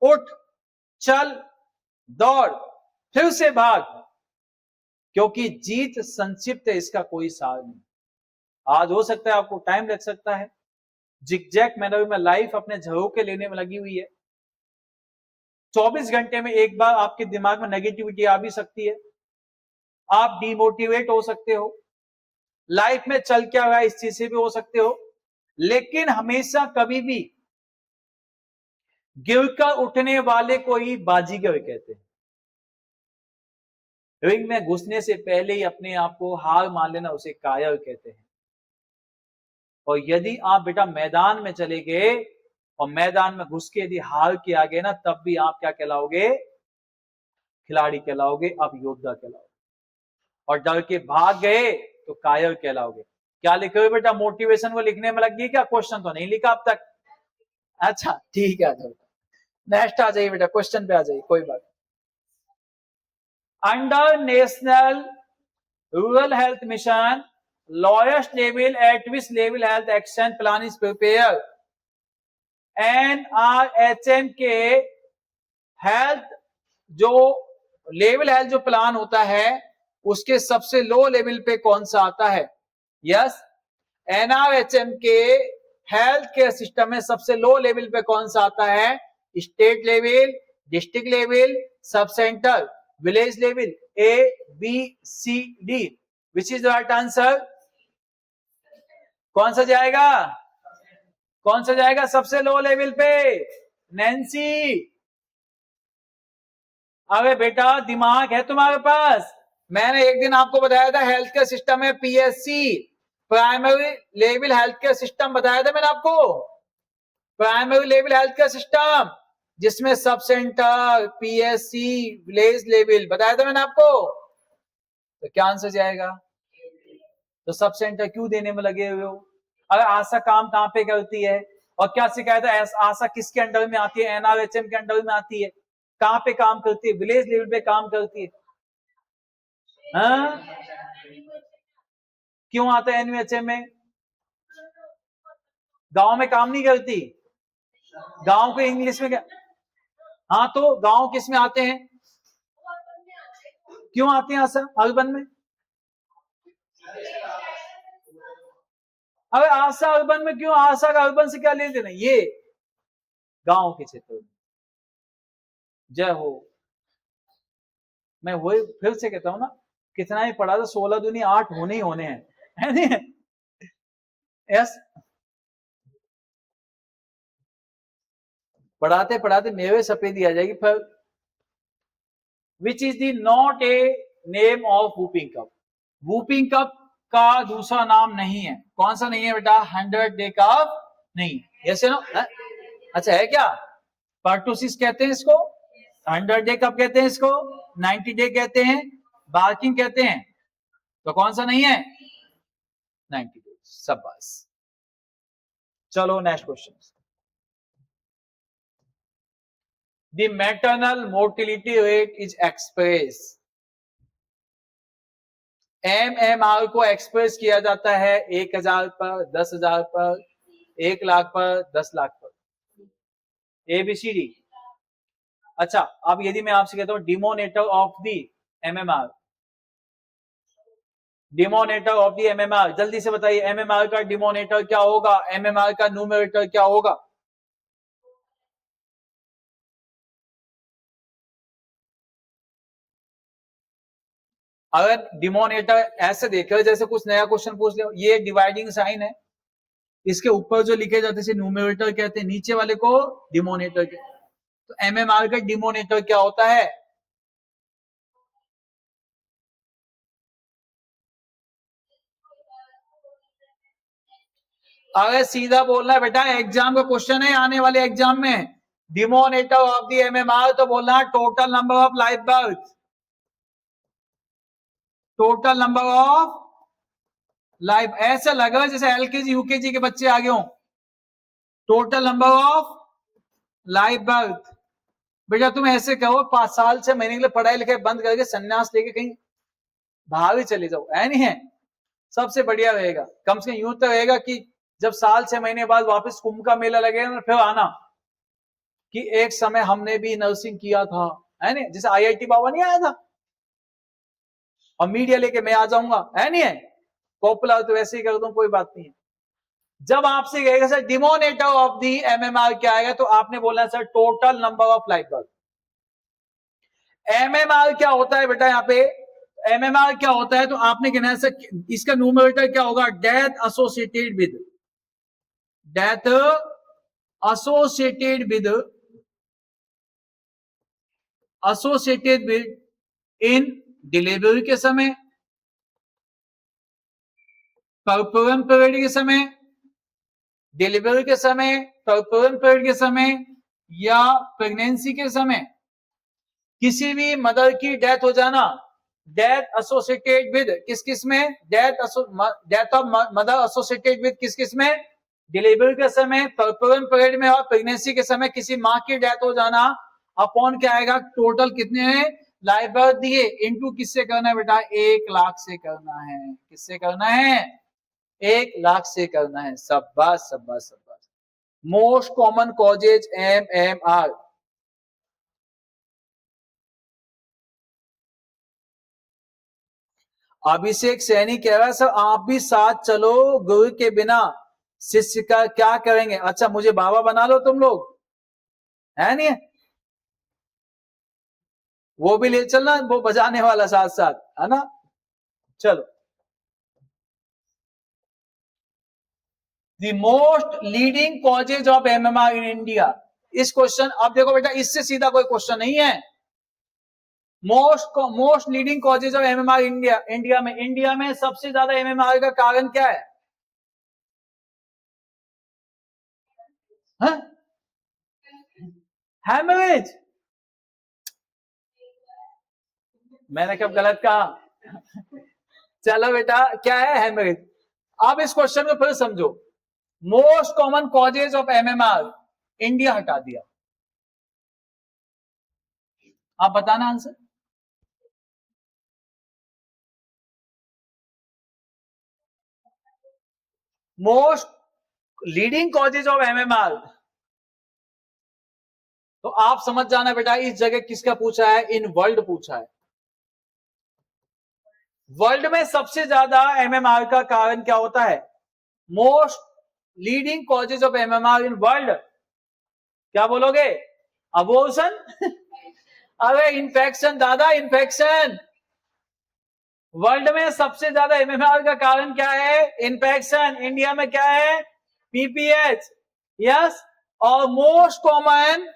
उठ, चल, दौड़, फिर से भाग, क्योंकि जीत संक्षिप्त है, इसका कोई सार नहीं। आज हो सकता है आपको टाइम लग सकता है, जिगजैग मैनर में लाइफ अपने झरोके लेने में लगी हुई है। 24 घंटे में एक बार आपके दिमाग में नेगेटिविटी आ भी सकती है, आप डिमोटिवेट हो सकते हो, लाइफ में चल क्या रहा है इस चीज से भी हो सकते हो, लेकिन हमेशा कभी भी गिरकर उठने वाले को ही बाजीगर कहते हैं। रिंग में घुसने से पहले ही अपने आप को हार मान लेना उसे कायर कहते हैं। और यदि आप बेटा मैदान में चले गए और मैदान में घुस के यदि हार के आ गए ना, तब भी आप क्या कहलाओगे, खिलाड़ी कहलाओगे, आप योद्धा कहलाओगे। और डर के भाग गए तो कायर कहलाओगे। क्या लिखे हुए बेटा, मोटिवेशन को लिखने में लग गई क्या, क्वेश्चन तो नहीं लिखा अब तक, अच्छा ठीक है, नेक्स्ट आ जाइए बेटा, क्वेश्चन पे आ जाइए, कोई बात। Under national rural health mission lowest level at which level health action plan is prepared, NRHM के हेल्थ जो लेवल हेल्थ जो प्लान होता है उसके सबसे लो लेवल पे कौन सा आता है, यस NRHM के हेल्थ केयर सिस्टम में सबसे लो लेवल पे कौन सा आता है, state level, district level, sub centre, village level, ABCD, which is the right answer, कौन सा जाएगा, कौन सा जाएगा सबसे लो लेवल पे, नैन्सी। अरे बेटा दिमाग है तुम्हारे पास, मैंने एक दिन आपको बताया था हेल्थ केयर सिस्टम है PSC, primary level health care system बताया था मैंने आपको, primary level health care system जिसमें sub centre, PSC, village level बताया था मैंने आपको, तो क्या आंसर जाएगा, तो सब सेंटर क्यों देने में लगे हुए हो। अगर आशा काम कहां पे करती है और क्या शिकायत है, आशा किसके अंडर में आती है, NRHM के अंडर में आती है, कहां पे काम करती है, विलेज लेवल पे काम करती है, हाँ? क्यों आता है NRHM में, गांव में काम नहीं करती, गांव को इंग्लिश में क्या, हाँ तो गांव किस में आते हैं, क्यों आते हैं आशा अर्बन में, अरे आशा अर्बन में क्यों, आशा का अर्बन से क्या ले लेना, ये गांव के क्षेत्र में। जय हो। मैं वही फिर से कहता हूं ना, कितना ही पढ़ा था, 16 दूनी 8 होने ही होने हैं, है नहीं? यस, पढ़ाते पढ़ाते मेवे सफेदी आ जाएगी फिर। विच is the not a name of whooping cup, whooping cup का दूसरा नाम नहीं है, कौन सा नहीं है बेटा, 100 डे कप नहीं, ऐसे नो, अच्छा है क्या, पर्टोसिस कहते हैं इसको, 100 डे कप कहते हैं इसको, 90 डे कहते हैं, बार्किंग कहते हैं, तो कौन सा नहीं है, 90 डे, सब बस। चलो next question. The maternal mortality rate is expressed, MMR को एक्सप्रेस किया जाता है 1000 पर, 10,000 पर, 1 लाख पर, 10 लाख पर, ABCD। अच्छा, अब यदि मैं आपसे कहता हूं denominator of the MMR, denominator of the MMR, जल्दी से बताइए MMR का डिमोनेटर क्या होगा, MMR का न्यूमरेटर क्या होगा? अगर डिमोनेटर ऐसे देखे जैसे कुछ नया क्वेश्चन पूछ ले, ये डिवाइडिंग साइन है, इसके ऊपर जो लिखे जाते हैं न्यूमरेटर कहते हैं, नीचे वाले को डिमोनेटर कहते हैं। तो MMR का डिमोनेटर क्या होता है? अगर सीधा बोलना है बेटा, एग्जाम का क्वेश्चन है आने वाले एग्जाम में, डिमोनेटर ऑफ द MMR तो बोलना है total number of life birth, total number of life, ऐसा लगा जैसे LKG UKG के बच्चे आगे हों, total number of life birth. बेटा तुम ऐसे कहो 5 साल 6 महीने के लिए पढ़ाई लिखाई बंद करके संन्यास लेके कहीं बाहर ही चले जाओ, है नहीं है, सबसे बढ़िया रहेगा। कम से कम यूं तो रहेगा कि जब साल 6 महीने बाद वापस कुंभ का मेला लगेगा ना, फिर आना कि एक समय हमने भी नर्सिंग किया था, है नहीं, जैसे IIT बाबा नहीं आया था, और मीडिया लेके मैं आ जाऊंगा, है नहीं है, पॉपुलर तो वैसे ही कर दूं, कोई बात नहीं है। जब आपसे कहेगा सर डिमोनेटर ऑफ दी MMR क्या आएगा, तो आपने बोलना sir total number of life birth. MMR क्या होता है बेटा, यहाँ पे MMR क्या होता है, तो आपने कहना है सर इसका न्यूमरेटर क्या होगा, death associated with, death associated with, associated with in delivery के समय, परपुरम पीरियड के समय, डिलीवरी के समय, परपुरम पीरियड के समय, या प्रेगनेंसी के समय, किसी भी मदर की डेथ हो जाना, डेथ एसोसिएटेड विद किस किस में, death of mother associated with किस किस में, डिलीवरी के समय, परपुरम पीरियड में, और प्रेगनेंसी के समय किसी मां की डेथ हो जाना, अपॉन क्या आएगा, टोटल कितने हैं लाइफ बर्थ दिए, इनटू किससे करना है बेटा, 1 लाख से करना है, किससे करना है, 1 लाख से करना है। शाबाश शाबाश शाबाश। मोस्ट कॉमन कॉजेज MMR, अभिषेक सैनी कह रहा है सर आप भी साथ चलो, गुरु के बिना शिष्य का क्या करेंगे, अच्छा मुझे बाबा बना लो तुम लोग, है नहीं, वो भी ले चलना, वो बजाने वाला साथ साथ, है ना। चलो, the most leading causes of MMR in India, इस क्वेश्चन, अब देखो बेटा इससे सीधा कोई क्वेश्चन नहीं है। Most leading causes of MMR India, India में सबसे ज्यादा MMR का कारण क्या है, हैमरेज, मैंने कब गलत कहा? चलो बेटा क्या है हैमरेज, अब इस क्वेश्चन को फिर समझो। Most common causes of MMR, India हटा दिया, आप बताना answer. Most leading causes of MMR, तो आप समझ जाना बेटा इस जगह किसका पूछा है, इन वर्ल्ड पूछा है। वर्ल्ड में सबसे ज्यादा MMR का कारण क्या होता है, most leading causes of MMR in world, क्या बोलोगे? अबॉर्शन? अरे इन्फेक्शन दादा, इन्फेक्शन। वर्ल्ड में सबसे ज्यादा एमएमआर का कारण क्या है? इन्फेक्शन। इंडिया में क्या है? पीपीएच। यस। और most common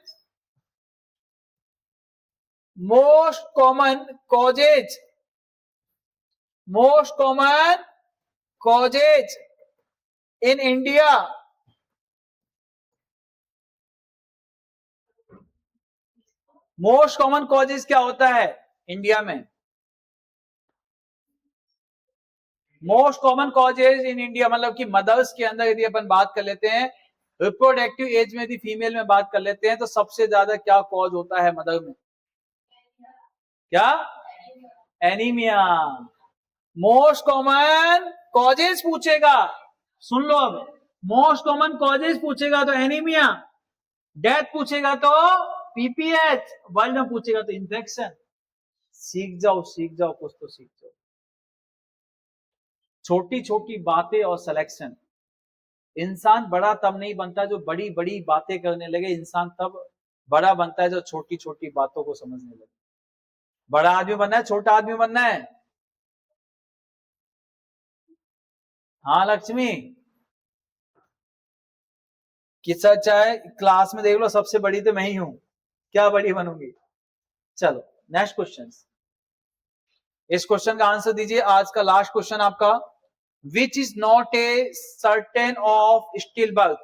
causes in India, most common causes क्या होता है इंडिया में? Most common causes in India मतलब कि मदर्स के अंदर यदि अपन बात कर लेते हैं, रिप्रोडक्टिव एज में यदि फीमेल में बात कर लेते हैं, तो सबसे ज्यादा क्या कॉज होता है मदर में? क्या? एनीमिया। मोस्ट कॉमन कॉजेज पूछेगा, सुन लो अब, मोस्ट कॉमन कॉजेज पूछेगा तो एनीमिया, डेथ पूछेगा तो पीपीएच, वर्ल्ड में पूछेगा तो इन्फेक्शन। सीख जाओ कुछ तो सीख जाओ। छोटी छोटी बातें और सिलेक्शन। इंसान बड़ा तब नहीं बनता जो बड़ी बड़ी बातें करने लगे, इंसान तब बड़ा बनता है जो छोटी छोटी बातों को समझने लगे। बड़ा आदमी बनना है, छोटा आदमी बनना है? हाँ लक्ष्मी, किस्सा चाहे क्लास में देख लो, सबसे बड़ी तो मैं ही हूं, क्या बड़ी बनूंगी? चलो नेक्स्ट क्वेश्चन। इस क्वेश्चन का आंसर दीजिए, आज का लास्ट क्वेश्चन आपका। Which is not a certain of still birth?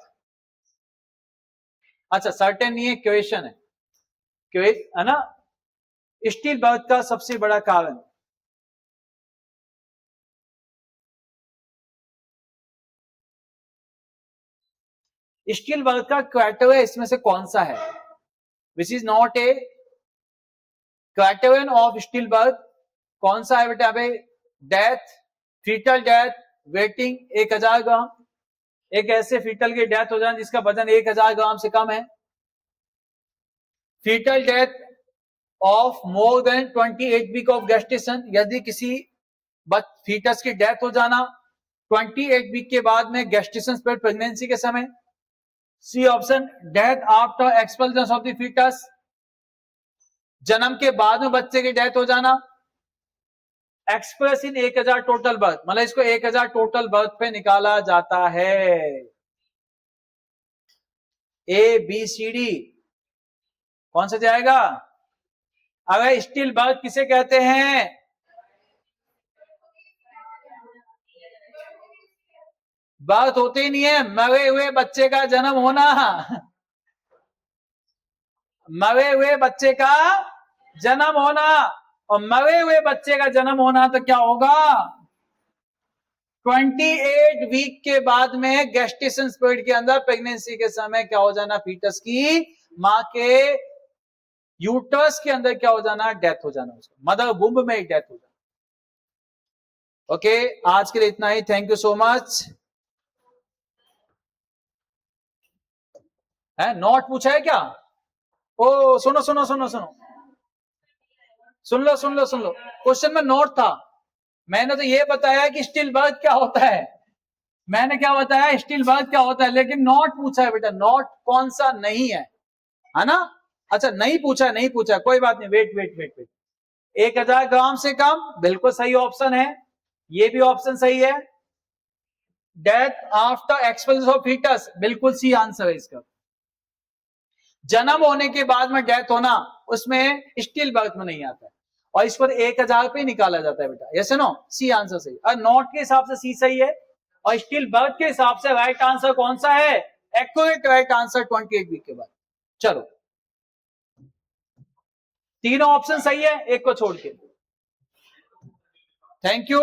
अच्छा सर्टेन नहीं है, क्वेश्चन है ना। स्टिल बर्थ का सबसे बड़ा कारण? स्टिल बर्थ का क्राइटेरिया इसमें से कौन सा है? Which is not a criterion of still birth, कौन सा है बेटा? अबे डेथ, फीटल डेथ, वेटिंग 1000 ग्राम, एक ऐसे फीटल की डेथ हो जाए जिसका वजन 1000 ग्राम से कम है। Fetal death of more than 28 week of gestation, यदि किसी फीटस की डेथ हो जाना 28 वीक के बाद में गेस्टेशन पर, प्रेगनेंसी के समय। C option, death after expulsion of the fetus, जन्म के बाद में बच्चे की डेथ हो जाना। एक्सप्रेस इन 1000 टोटल बर्थ, मतलब इसको 1000 टोटल बर्थ पे निकाला जाता है। ए बी सी डी कौन सा जाएगा? अगर स्टिल बर्थ किसे कहते हैं? बर्थ होती ही नहीं है, मरे हुए बच्चे का जन्म होना। मरे हुए बच्चे का जन्म होना, और मरे हुए बच्चे का जन्म होना तो क्या होगा? 28 वीक के बाद में गेस्टेशन पीरियड के अंदर, प्रेगनेंसी के समय क्या हो जाना? फीटस की मां के यूटरस के अंदर क्या हो जाना? डेथ हो जाना, उसका मदर वुम्ब में ही डेथ हो जाना। ओके आज के लिए इतना ही, थैंक यू सो मच। है नोट पूछा है क्या? ओ सुनो सुनो सुनो सुनो, सुन लो क्वेश्चन में नोट था। मैंने तो ये बताया कि स्टिल बर्थ क्या होता है, मैंने क्या बताया? स्टिल बर्थ क्या होता है, लेकिन नोट पूछा है बेटा, नोट कौन सा नहीं है ना? अच्छा नहीं पूछा, कोई बात नहीं, वेट 1000 ग्राम से कम बिल्कुल सही ऑप्शन है, ये भी ऑप्शन सही है। Death after expulsion of fetus बिल्कुल सी आंसर है इसका। जन्म होने के बाद में डेथ होना, उसमें स्टिल बर्थ में नहीं आता है, और इस पर 1000 पे निकाला जाता है बेटा। यस नो, सी आंसर सही। और नोट के हिसाब से सी सही है, और स्टिल बर्थ के हिसाब से राइट आंसर कौन सा है? एक्यूरेट राइट आंसर 28 वीक के बाद। चलो तीनों ऑप्शन सही है, एक को छोड़ के। Thank you.